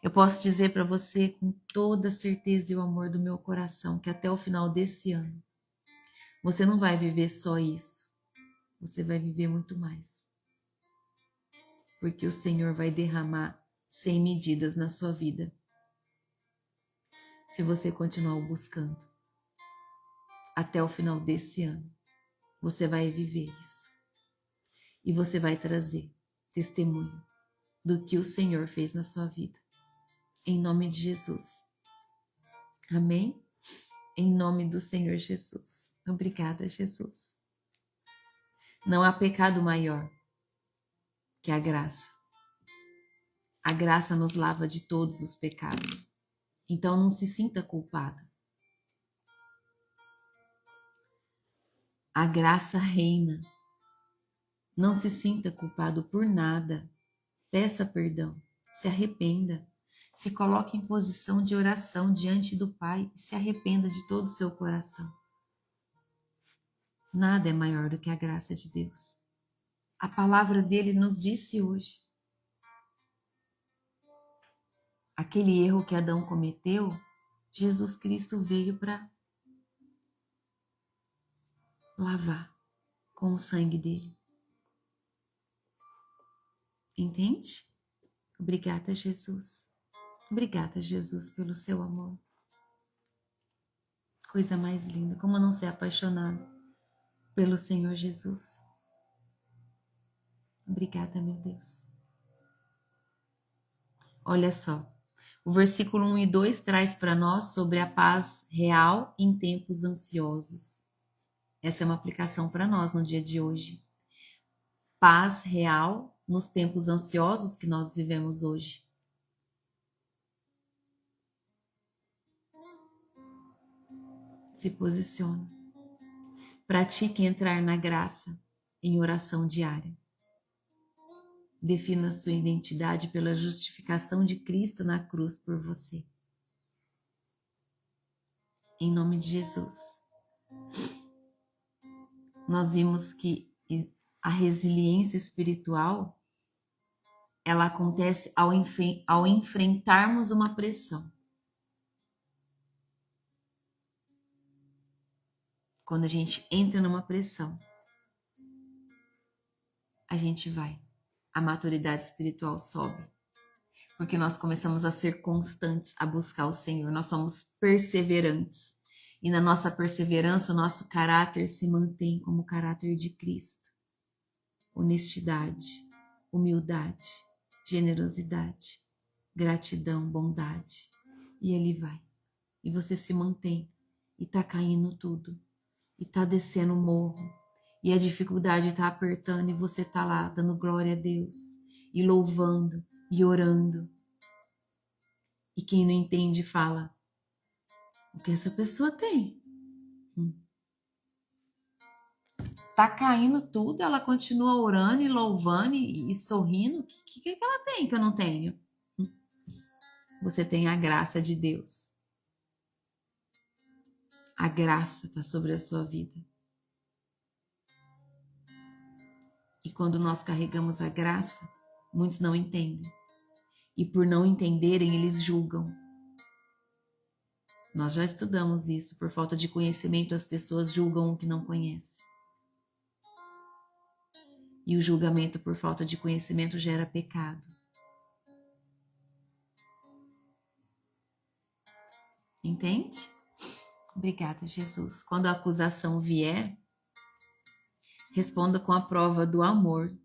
Eu posso dizer para você com toda certeza e o amor do meu coração que até o final desse ano, você não vai viver só isso. Você vai viver muito mais. Porque o Senhor vai derramar sem medidas na sua vida. Se você continuar o buscando. Até o final desse ano, você vai viver isso. E você vai trazer testemunho do que o Senhor fez na sua vida. Em nome de Jesus. Amém? Em nome do Senhor Jesus. Obrigada, Jesus. Não há pecado maior que a graça. A graça nos lava de todos os pecados. Então não se sinta culpada. A graça reina. Não se sinta culpado por nada. Peça perdão. Se arrependa. Se coloque em posição de oração diante do Pai e se arrependa de todo o seu coração. Nada é maior do que a graça de Deus. A palavra dele nos disse hoje. Aquele erro que Adão cometeu, Jesus Cristo veio para lavar com o sangue dele. Entende? Obrigada, Jesus. Obrigada, Jesus, pelo seu amor. Coisa mais linda, como não ser apaixonado pelo Senhor Jesus. Obrigada, meu Deus. Olha só, o versículo 1 e 2 traz para nós sobre a paz real em tempos ansiosos. Essa é uma aplicação para nós no dia de hoje. Paz real nos tempos ansiosos que nós vivemos hoje. Se posiciona. Pratique entrar na graça em oração diária. Defina sua identidade pela justificação de Cristo na cruz por você. em nome de Jesus. Nós vimos que a resiliência espiritual, ela acontece ao enfrentarmos uma pressão. Quando a gente entra numa pressão, a gente vai. A maturidade espiritual sobe. Porque nós começamos a ser constantes a buscar o Senhor. Nós somos perseverantes. E na nossa perseverança, o nosso caráter se mantém como o caráter de Cristo. Honestidade, humildade, generosidade, gratidão, bondade. E ele vai. E você se mantém. E tá caindo tudo. E tá descendo o morro. E a dificuldade tá apertando. E você tá lá dando glória a Deus. E louvando. E orando. E quem não entende fala: o que essa pessoa tem? Tá caindo tudo, ela continua orando e louvando e sorrindo. O que ela tem que eu não tenho? Você tem a graça de Deus. A graça está sobre a sua vida. E quando nós carregamos a graça, muitos não entendem. E por não entenderem, eles julgam. Nós já estudamos isso. Por falta de conhecimento, as pessoas julgam o que não conhecem. E o julgamento por falta de conhecimento gera pecado. Entende? Obrigada, Jesus. Quando a acusação vier, responda com a prova do amor.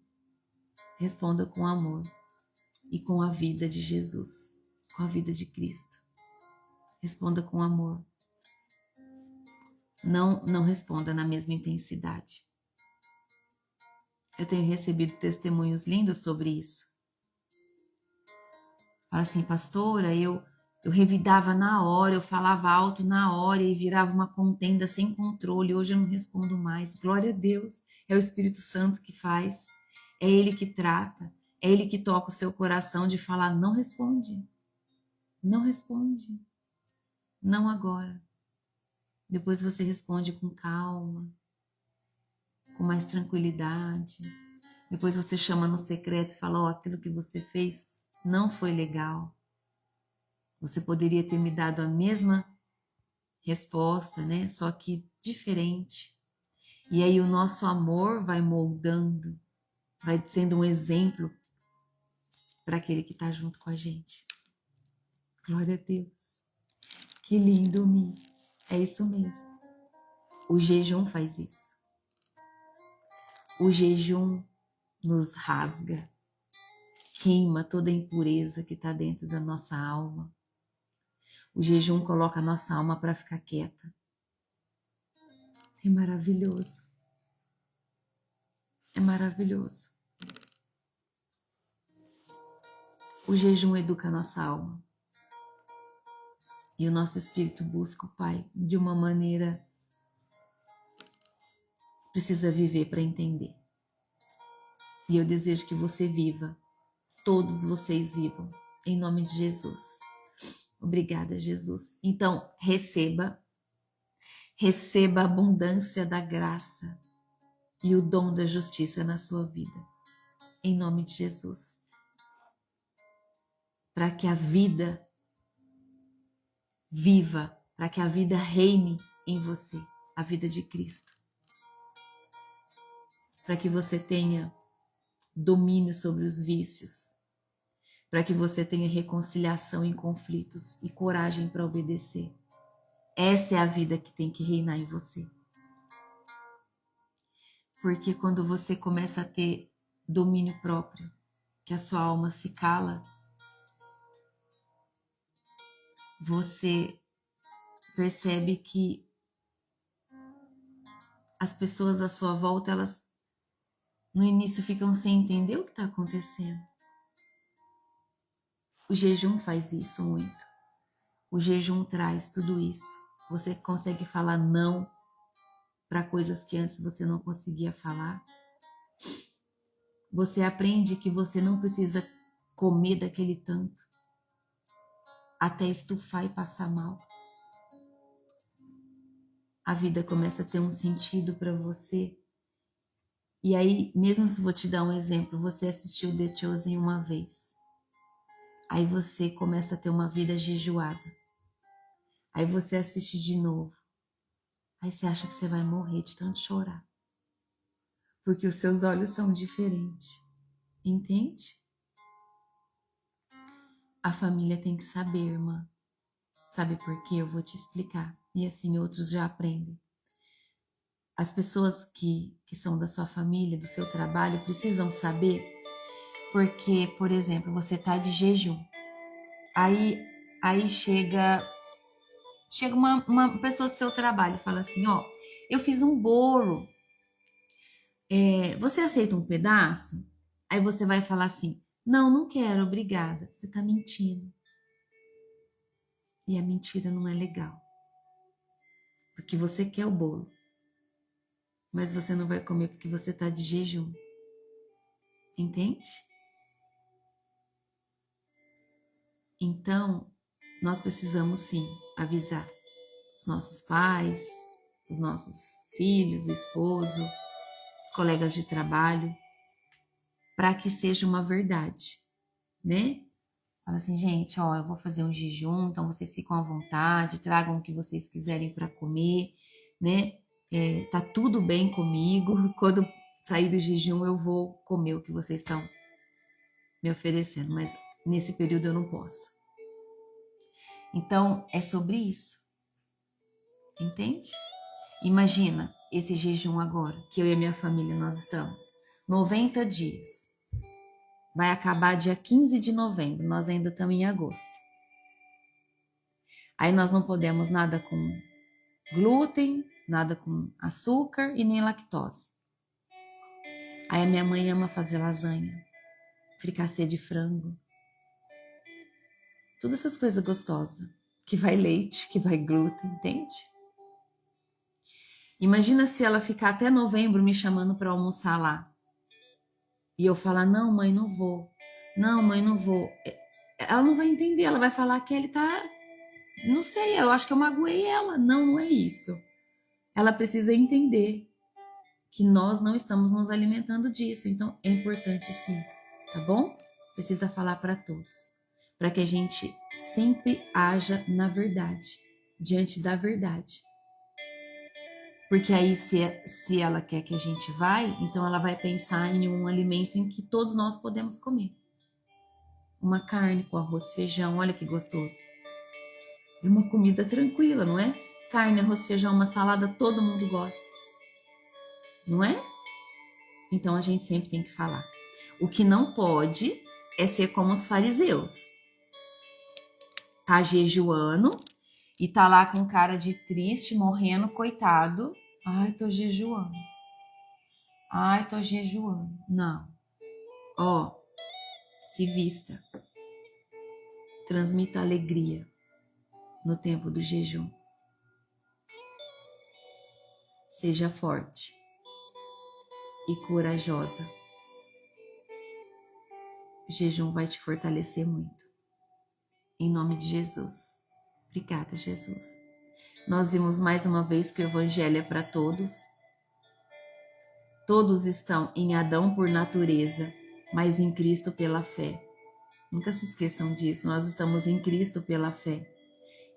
Responda com amor e com a vida de Jesus, com a vida de Cristo. Responda com amor. Não responda na mesma intensidade. Eu tenho recebido testemunhos lindos sobre isso. Fala assim, pastora, eu revidava na hora, eu falava alto na hora e virava uma contenda sem controle. Hoje eu não respondo mais. Glória a Deus. É o Espírito Santo que faz. É Ele que trata. É Ele que toca o seu coração de falar, não responde. Não responde. Não agora. Depois você responde com calma, com mais tranquilidade. Depois você chama no secreto e fala, aquilo que você fez não foi legal. Você poderia ter me dado a mesma resposta, né? Só que diferente. E aí o nosso amor vai moldando, vai sendo um exemplo para aquele que está junto com a gente. Glória a Deus. Que lindo, Mi. É isso mesmo. O jejum faz isso. O jejum nos rasga, queima toda a impureza que está dentro da nossa alma. O jejum coloca a nossa alma para ficar quieta. É maravilhoso. É maravilhoso. O jejum educa a nossa alma. E o nosso espírito busca o Pai de uma maneira. Precisa viver para entender. E eu desejo que você viva. Todos vocês vivam. Em nome de Jesus. Obrigada, Jesus. Então, receba a abundância da graça e o dom da justiça na sua vida. Em nome de Jesus. Para que a vida viva, para que a vida reine em você, a vida de Cristo. Para que você tenha domínio sobre os vícios. Para que você tenha reconciliação em conflitos e coragem para obedecer. Essa é a vida que tem que reinar em você. Porque quando você começa a ter domínio próprio, que a sua alma se cala, você percebe que as pessoas à sua volta, elas no início ficam sem entender o que está acontecendo. O jejum faz isso muito. O jejum traz tudo isso. Você consegue falar não para coisas que antes você não conseguia falar. Você aprende que você não precisa comer daquele tanto até estufar e passar mal. a vida começa a ter um sentido para você. E aí, mesmo se vou te dar um exemplo, você assistiu The Chosen uma vez. Aí você começa a ter uma vida jejuada. Aí você assiste de novo. Aí você acha que você vai morrer de tanto chorar. Porque os seus olhos são diferentes. Entende? A família tem que saber, irmã. Sabe por quê? Eu vou te explicar. E assim outros já aprendem. As pessoas que são da sua família, do seu trabalho, precisam saber porque, por exemplo, você tá de jejum. Aí chega uma pessoa do seu trabalho e fala assim, ó, eu fiz um bolo, você aceita um pedaço? Aí você vai falar assim, não, não quero, obrigada. Você tá mentindo. E a mentira não é legal. Porque você quer o bolo. Mas você não vai comer porque você tá de jejum. Entende? Então, nós precisamos sim avisar os nossos pais, os nossos filhos, o esposo, os colegas de trabalho, para que seja uma verdade, né? Fala assim, gente, ó, eu vou fazer um jejum, então vocês ficam à vontade, tragam o que vocês quiserem para comer, né? Tá tudo bem comigo. Quando sair do jejum, eu vou comer o que vocês estão me oferecendo, mas nesse período eu não posso. Então, é sobre isso, entende? Imagina esse jejum agora, que eu e a minha família nós estamos. 90 dias. Vai acabar dia 15 de novembro, nós ainda estamos em agosto. Aí nós não podemos nada com glúten, nada com açúcar e nem lactose. Aí a minha mãe ama fazer lasanha, fricassê de frango. Todas essas coisas gostosas. Que vai leite, que vai glúten, entende? Imagina se ela ficar até novembro me chamando para almoçar lá. E eu falar, não, mãe, não vou. Não, mãe, não vou. Ela não vai entender, ela vai falar que ele tá... Não sei, eu acho que eu magoei ela. Não, não é isso. Ela precisa entender que nós não estamos nos alimentando disso. Então, é importante sim, tá bom? Precisa falar para todos. Para que a gente sempre haja na verdade, diante da verdade. Porque aí, se ela quer que a gente vai, então ela vai pensar em um alimento em que todos nós podemos comer. Uma carne com arroz e feijão, olha que gostoso. É uma comida tranquila, não é? Carne, arroz, feijão, uma salada, todo mundo gosta. Não é? Então a gente sempre tem que falar. O que não pode é ser como os fariseus. Tá jejuando e tá lá com cara de triste, morrendo, coitado. Ai, tô jejuando. Ai, tô jejuando. Não. Ó, se vista. Transmita alegria no tempo do jejum. Seja forte e corajosa. O jejum vai te fortalecer muito. Em nome de Jesus. Obrigada, Jesus. Nós vimos mais uma vez que o Evangelho é para todos. Todos estão em Adão por natureza, mas em Cristo pela fé. Nunca se esqueçam disso, nós estamos em Cristo pela fé.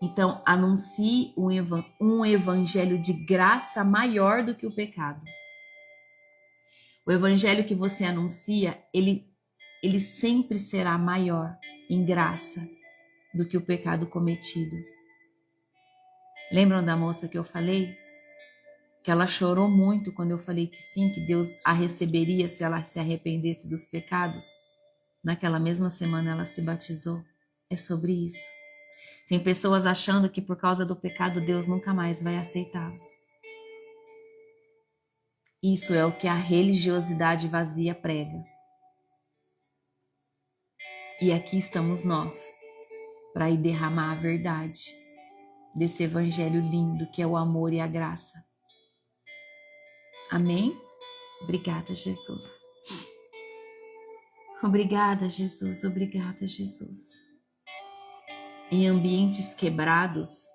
Então, anuncie um evangelho de graça maior do que o pecado. O evangelho que você anuncia, ele sempre será maior em graça do que o pecado cometido. Lembram da moça que eu falei? Que ela chorou muito quando eu falei que sim, que Deus a receberia se ela se arrependesse dos pecados. Naquela mesma semana ela se batizou. É sobre isso. Tem pessoas achando que por causa do pecado Deus nunca mais vai aceitá-las. Isso é o que a religiosidade vazia prega. E aqui estamos nós, para ir derramar a verdade desse evangelho lindo que é o amor e a graça. Amém? Obrigada, Jesus. Obrigada, Jesus. Obrigada, Jesus. Em ambientes quebrados,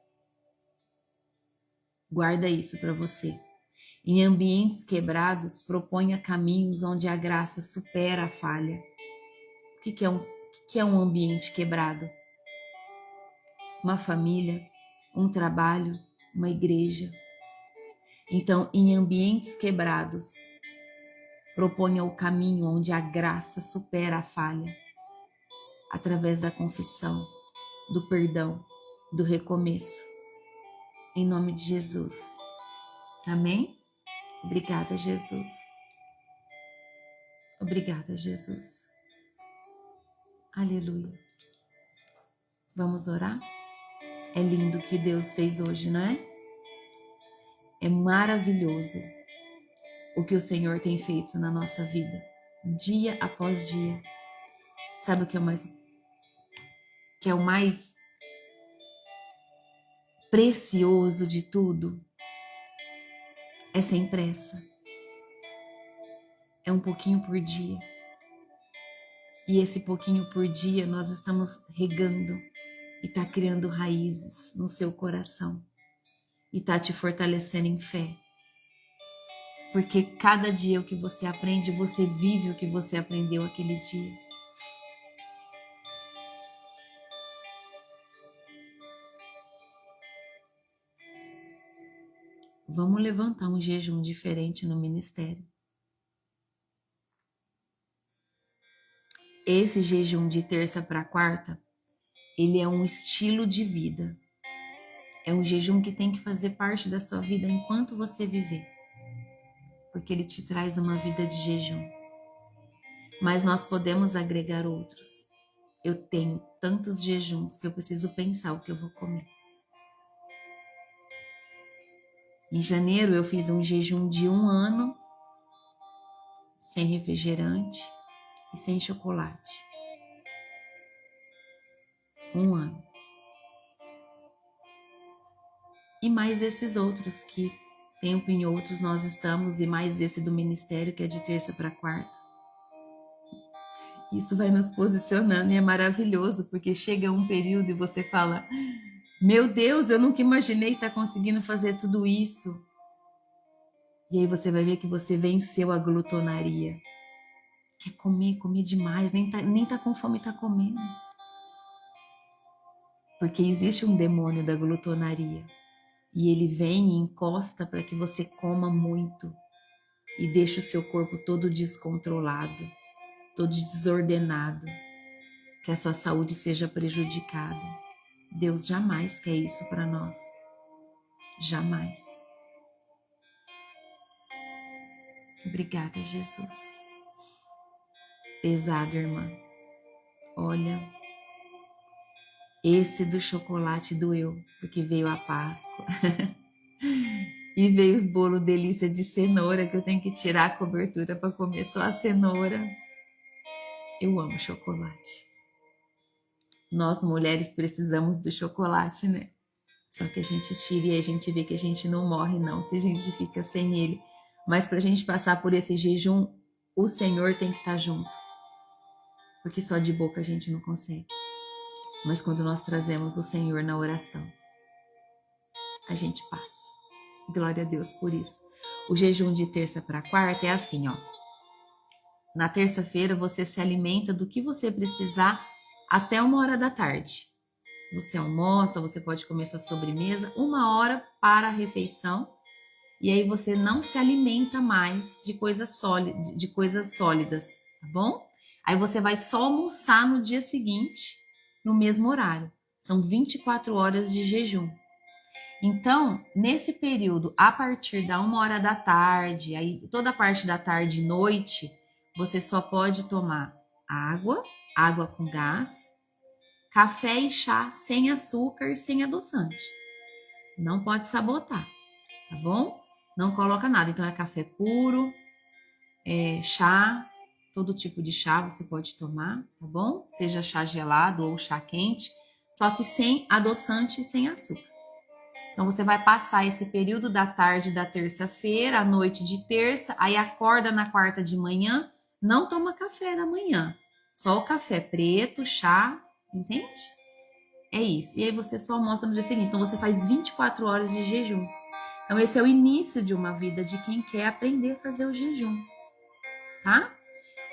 Guarda isso para você. Em ambientes quebrados, proponha caminhos onde a graça supera a falha. O que é um ambiente quebrado? Uma família, um trabalho, uma igreja. Então, em ambientes quebrados, proponha o caminho onde a graça supera a falha, através da confissão, do perdão, do recomeço. Em nome de Jesus. Amém? Obrigada, Jesus. Obrigada, Jesus. Aleluia. Vamos orar? É lindo o que Deus fez hoje, não é? É maravilhoso o que o Senhor tem feito na nossa vida, dia após dia. Sabe o que é o mais precioso de tudo? É sem pressa. É um pouquinho por dia. E esse pouquinho por dia nós estamos regando e está criando raízes no seu coração e está te fortalecendo em fé. Porque cada dia o que você aprende, você vive o que você aprendeu aquele dia. Vamos levantar um jejum diferente no ministério. Esse jejum de terça para quarta, ele é um estilo de vida. É um jejum que tem que fazer parte da sua vida enquanto você viver. Porque ele te traz uma vida de jejum. Mas nós podemos agregar outros. Eu tenho tantos jejuns que eu preciso pensar o que eu vou comer. Em janeiro eu fiz um jejum de 1 ano, sem refrigerante e sem chocolate. 1 ano. E mais esses outros que tempo em outros nós estamos, e mais esse do ministério que é de terça para quarta. Isso vai nos posicionando e é maravilhoso, porque chega um período e você fala: meu Deus, eu nunca imaginei estar conseguindo fazer tudo isso. E aí você vai ver que você venceu a glutonaria. Quer comer, comer demais, nem tá com fome, tá comendo. Porque existe um demônio da glutonaria. E ele vem e encosta para que você coma muito. E deixa o seu corpo todo descontrolado, todo desordenado. Que a sua saúde seja prejudicada. Deus jamais quer isso para nós. Jamais. Obrigada, Jesus. Pesado, irmã. Olha, esse do chocolate doeu, porque veio a Páscoa. E veio os bolos delícia de cenoura, que eu tenho que tirar a cobertura para comer só a cenoura. Eu amo chocolate. Nós, mulheres, precisamos do chocolate, né? Só que a gente tira e a gente vê que a gente não morre, não, que a gente fica sem ele. Mas para a gente passar por esse jejum, o Senhor tem que estar junto. Porque só de boca a gente não consegue. Mas quando nós trazemos o Senhor na oração, a gente passa. Glória a Deus por isso. O jejum de terça para quarta é assim, ó. Na terça-feira você se alimenta do que você precisar até 1h da tarde. Você almoça, você pode comer sua sobremesa, 1h para a refeição. E aí você não se alimenta mais de coisas sólidas, tá bom? Aí você vai só almoçar no dia seguinte, no mesmo horário. São 24 horas de jejum. Então, nesse período, a partir da 1h da tarde, aí toda a parte da tarde e noite, você só pode tomar água com gás, café e chá sem açúcar e sem adoçante. Não pode sabotar, tá bom? Não coloca nada. Então, é café puro, chá, todo tipo de chá você pode tomar, tá bom? Seja chá gelado ou chá quente, só que sem adoçante e sem açúcar. Então, você vai passar esse período da tarde da terça-feira, à noite de terça, aí acorda na quarta de manhã, não toma café da manhã, só o café preto, chá, entende? É isso. E aí você só almoça no dia seguinte. Então, você faz 24 horas de jejum. Então, esse é o início de uma vida de quem quer aprender a fazer o jejum, tá?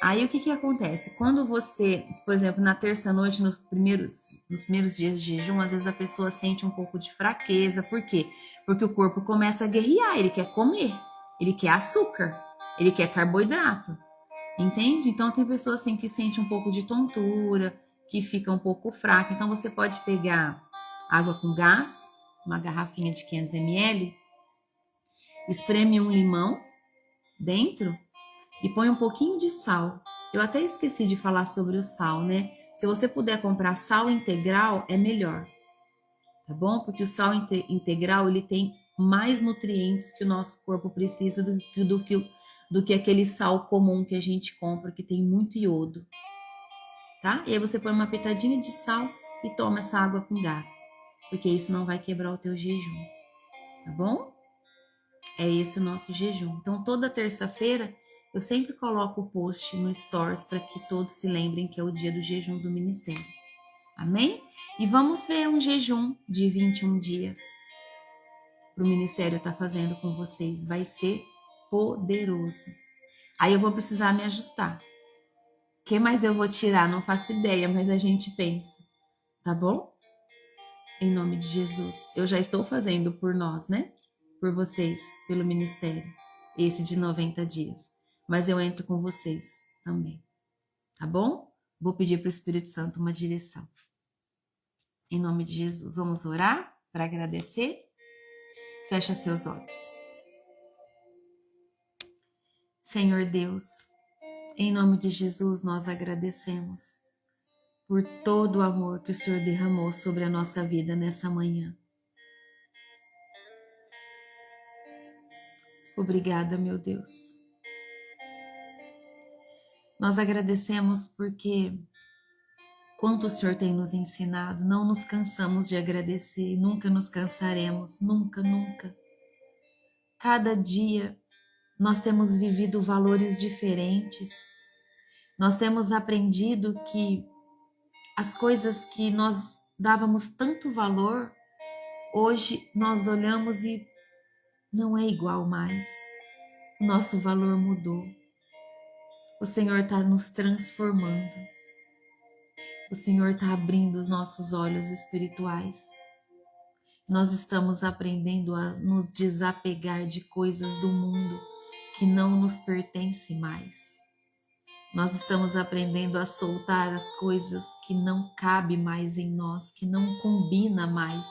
Aí, o que que acontece? Quando você, por exemplo, na terça-noite, nos primeiros dias de jejum, às vezes a pessoa sente um pouco de fraqueza. Por quê? Porque o corpo começa a guerrear, ele quer comer, ele quer açúcar, ele quer carboidrato, entende? Então, tem pessoas assim que sente um pouco de tontura, que fica um pouco fraca. Então, você pode pegar água com gás, uma garrafinha de 500 ml, espreme um limão dentro e põe um pouquinho de sal. Eu até esqueci de falar sobre o sal, né? Se você puder comprar sal integral, é melhor, tá bom? Porque o sal integral, ele tem mais nutrientes que o nosso corpo precisa do que aquele sal comum que a gente compra, que tem muito iodo, tá? E aí você põe uma pitadinha de sal e toma essa água com gás, porque isso não vai quebrar o teu jejum, tá bom? É esse o nosso jejum. Então, toda terça-feira, eu sempre coloco o post no Stories para que todos se lembrem que é o dia do jejum do ministério. Amém? E vamos ver um jejum de 21 dias para o ministério estar fazendo com vocês. Vai ser poderoso. Aí eu vou precisar me ajustar. O que mais eu vou tirar? Não faço ideia, mas a gente pensa. Tá bom? Em nome de Jesus. Eu já estou fazendo por nós, né? Por vocês, pelo ministério. Esse de 90 dias. Mas eu entro com vocês também. Tá bom? Vou pedir para o Espírito Santo uma direção. Em nome de Jesus. Vamos orar para agradecer? Fecha seus olhos. Senhor Deus, em nome de Jesus, nós agradecemos por todo o amor que o Senhor derramou sobre a nossa vida nessa manhã. Obrigada, meu Deus. Nós agradecemos porque quanto o Senhor tem nos ensinado, não nos cansamos de agradecer, nunca nos cansaremos, nunca, nunca. Cada dia nós temos vivido valores diferentes, nós temos aprendido que as coisas que nós dávamos tanto valor, hoje nós olhamos e não é igual mais. O nosso valor mudou. O Senhor está nos transformando. O Senhor está abrindo os nossos olhos espirituais. Nós estamos aprendendo a nos desapegar de coisas do mundo que não nos pertencem mais. Nós estamos aprendendo a soltar as coisas que não cabem mais em nós, que não combina mais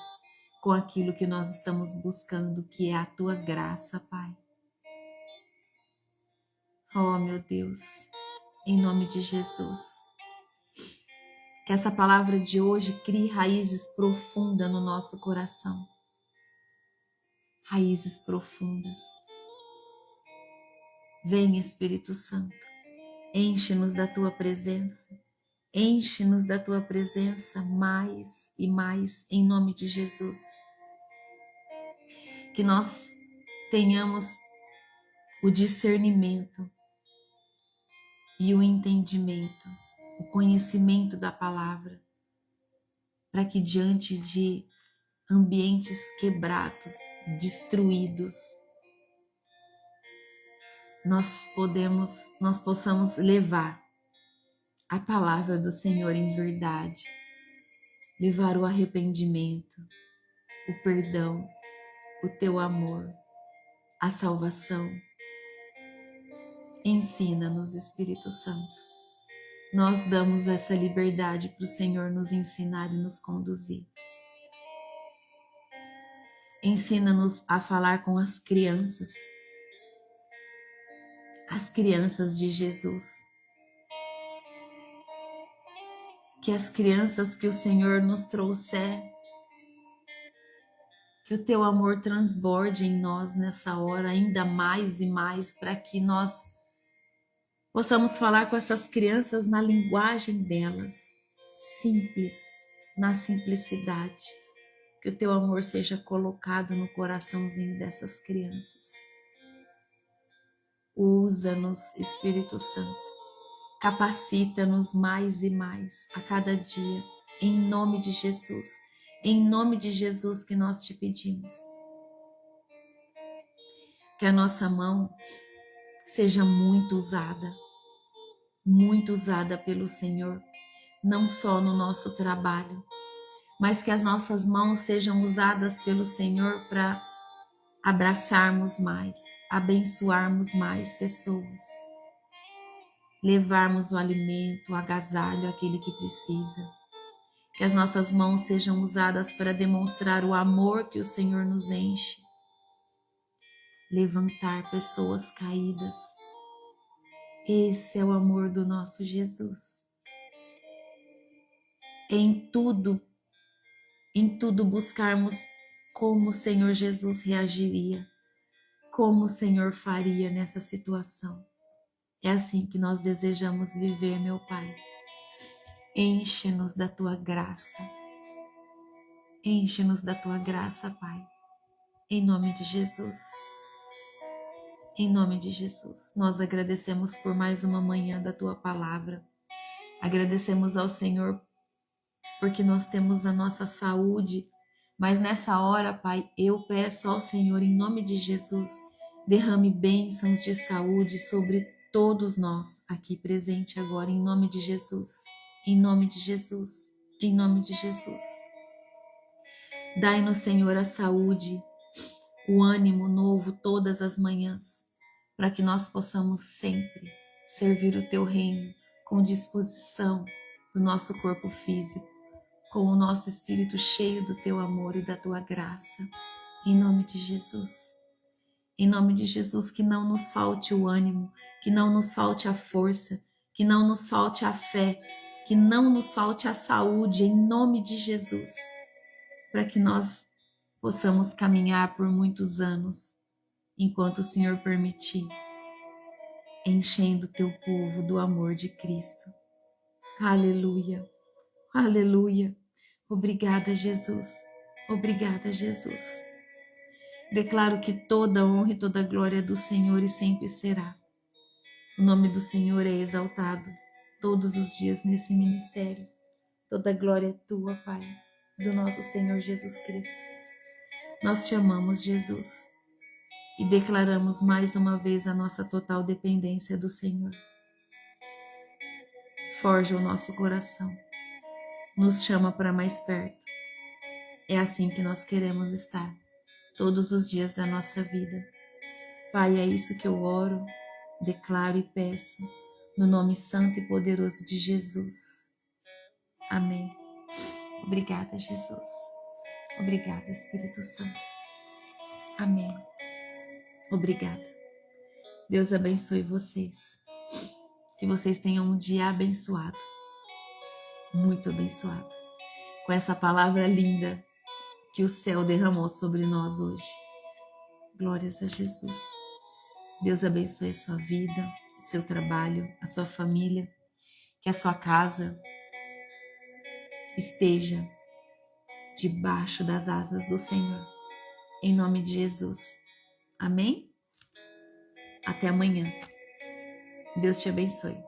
com aquilo que nós estamos buscando, que é a tua graça, Pai. Oh, meu Deus, em nome de Jesus, que essa palavra de hoje crie raízes profundas no nosso coração. Raízes profundas. Vem, Espírito Santo, enche-nos da tua presença. Enche-nos da tua presença mais e mais, em nome de Jesus. Que nós tenhamos o discernimento e o entendimento, o conhecimento da palavra, para que diante de ambientes quebrados, destruídos, nós possamos levar a palavra do Senhor em verdade, levar o arrependimento, o perdão, o teu amor, a salvação. Ensina-nos, Espírito Santo. Nós damos essa liberdade para o Senhor nos ensinar e nos conduzir. Ensina-nos a falar com as crianças de Jesus. Que as crianças que o Senhor nos trouxer, que o teu amor transborde em nós nessa hora ainda mais e mais, para que nós possamos falar com essas crianças na linguagem delas, simples, na simplicidade. Que o teu amor seja colocado no coraçãozinho dessas crianças. Usa-nos, Espírito Santo. Capacita-nos mais e mais a cada dia, em nome de Jesus. Em nome de Jesus que nós te pedimos. Que a nossa mão seja muito usada pelo Senhor, não só no nosso trabalho, mas que as nossas mãos sejam usadas pelo Senhor para abraçarmos mais, abençoarmos mais pessoas, levarmos o alimento, o agasalho àquele que precisa. Que as nossas mãos sejam usadas para demonstrar o amor que o Senhor nos enche, levantar pessoas caídas. Esse é o amor do nosso Jesus. Em tudo buscarmos como o Senhor Jesus reagiria, como o Senhor faria nessa situação. É assim que nós desejamos viver, meu Pai. Enche-nos da tua graça. Enche-nos da tua graça, Pai. Em nome de Jesus. Em nome de Jesus. Nós agradecemos por mais uma manhã da tua palavra. Agradecemos ao Senhor porque nós temos a nossa saúde. Mas nessa hora, Pai, eu peço ao Senhor, em nome de Jesus, derrame bênçãos de saúde sobre todos nós aqui presente agora, em nome de Jesus. Em nome de Jesus. Em nome de Jesus. Dai-nos, Senhor, a saúde, o ânimo novo todas as manhãs, para que nós possamos sempre servir o Teu reino com disposição do nosso corpo físico, com o nosso espírito cheio do Teu amor e da Tua graça. Em nome de Jesus. Em nome de Jesus, que não nos falte o ânimo, que não nos falte a força, que não nos falte a fé, que não nos falte a saúde, em nome de Jesus, para que nós possamos caminhar por muitos anos, enquanto o Senhor permitir, enchendo o teu povo do amor de Cristo. Aleluia, aleluia. Obrigada, Jesus. Obrigada, Jesus. Declaro que toda honra e toda glória é do Senhor e sempre será. O nome do Senhor é exaltado todos os dias nesse ministério. Toda glória é tua, Pai, do nosso Senhor Jesus Cristo. Nós te amamos, Jesus, e declaramos mais uma vez a nossa total dependência do Senhor. Forja o nosso coração, nos chama para mais perto. É assim que nós queremos estar, todos os dias da nossa vida. Pai, é isso que eu oro, declaro e peço, no nome santo e poderoso de Jesus. Amém. Obrigada, Jesus. Obrigada, Espírito Santo. Amém. Obrigada. Deus abençoe vocês. Que vocês tenham um dia abençoado. Muito abençoado. Com essa palavra linda que o céu derramou sobre nós hoje. Glórias a Jesus. Deus abençoe a sua vida, o seu trabalho, a sua família. Que a sua casa esteja debaixo das asas do Senhor. Em nome de Jesus. Amém? Até amanhã. Deus te abençoe.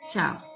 Tchau.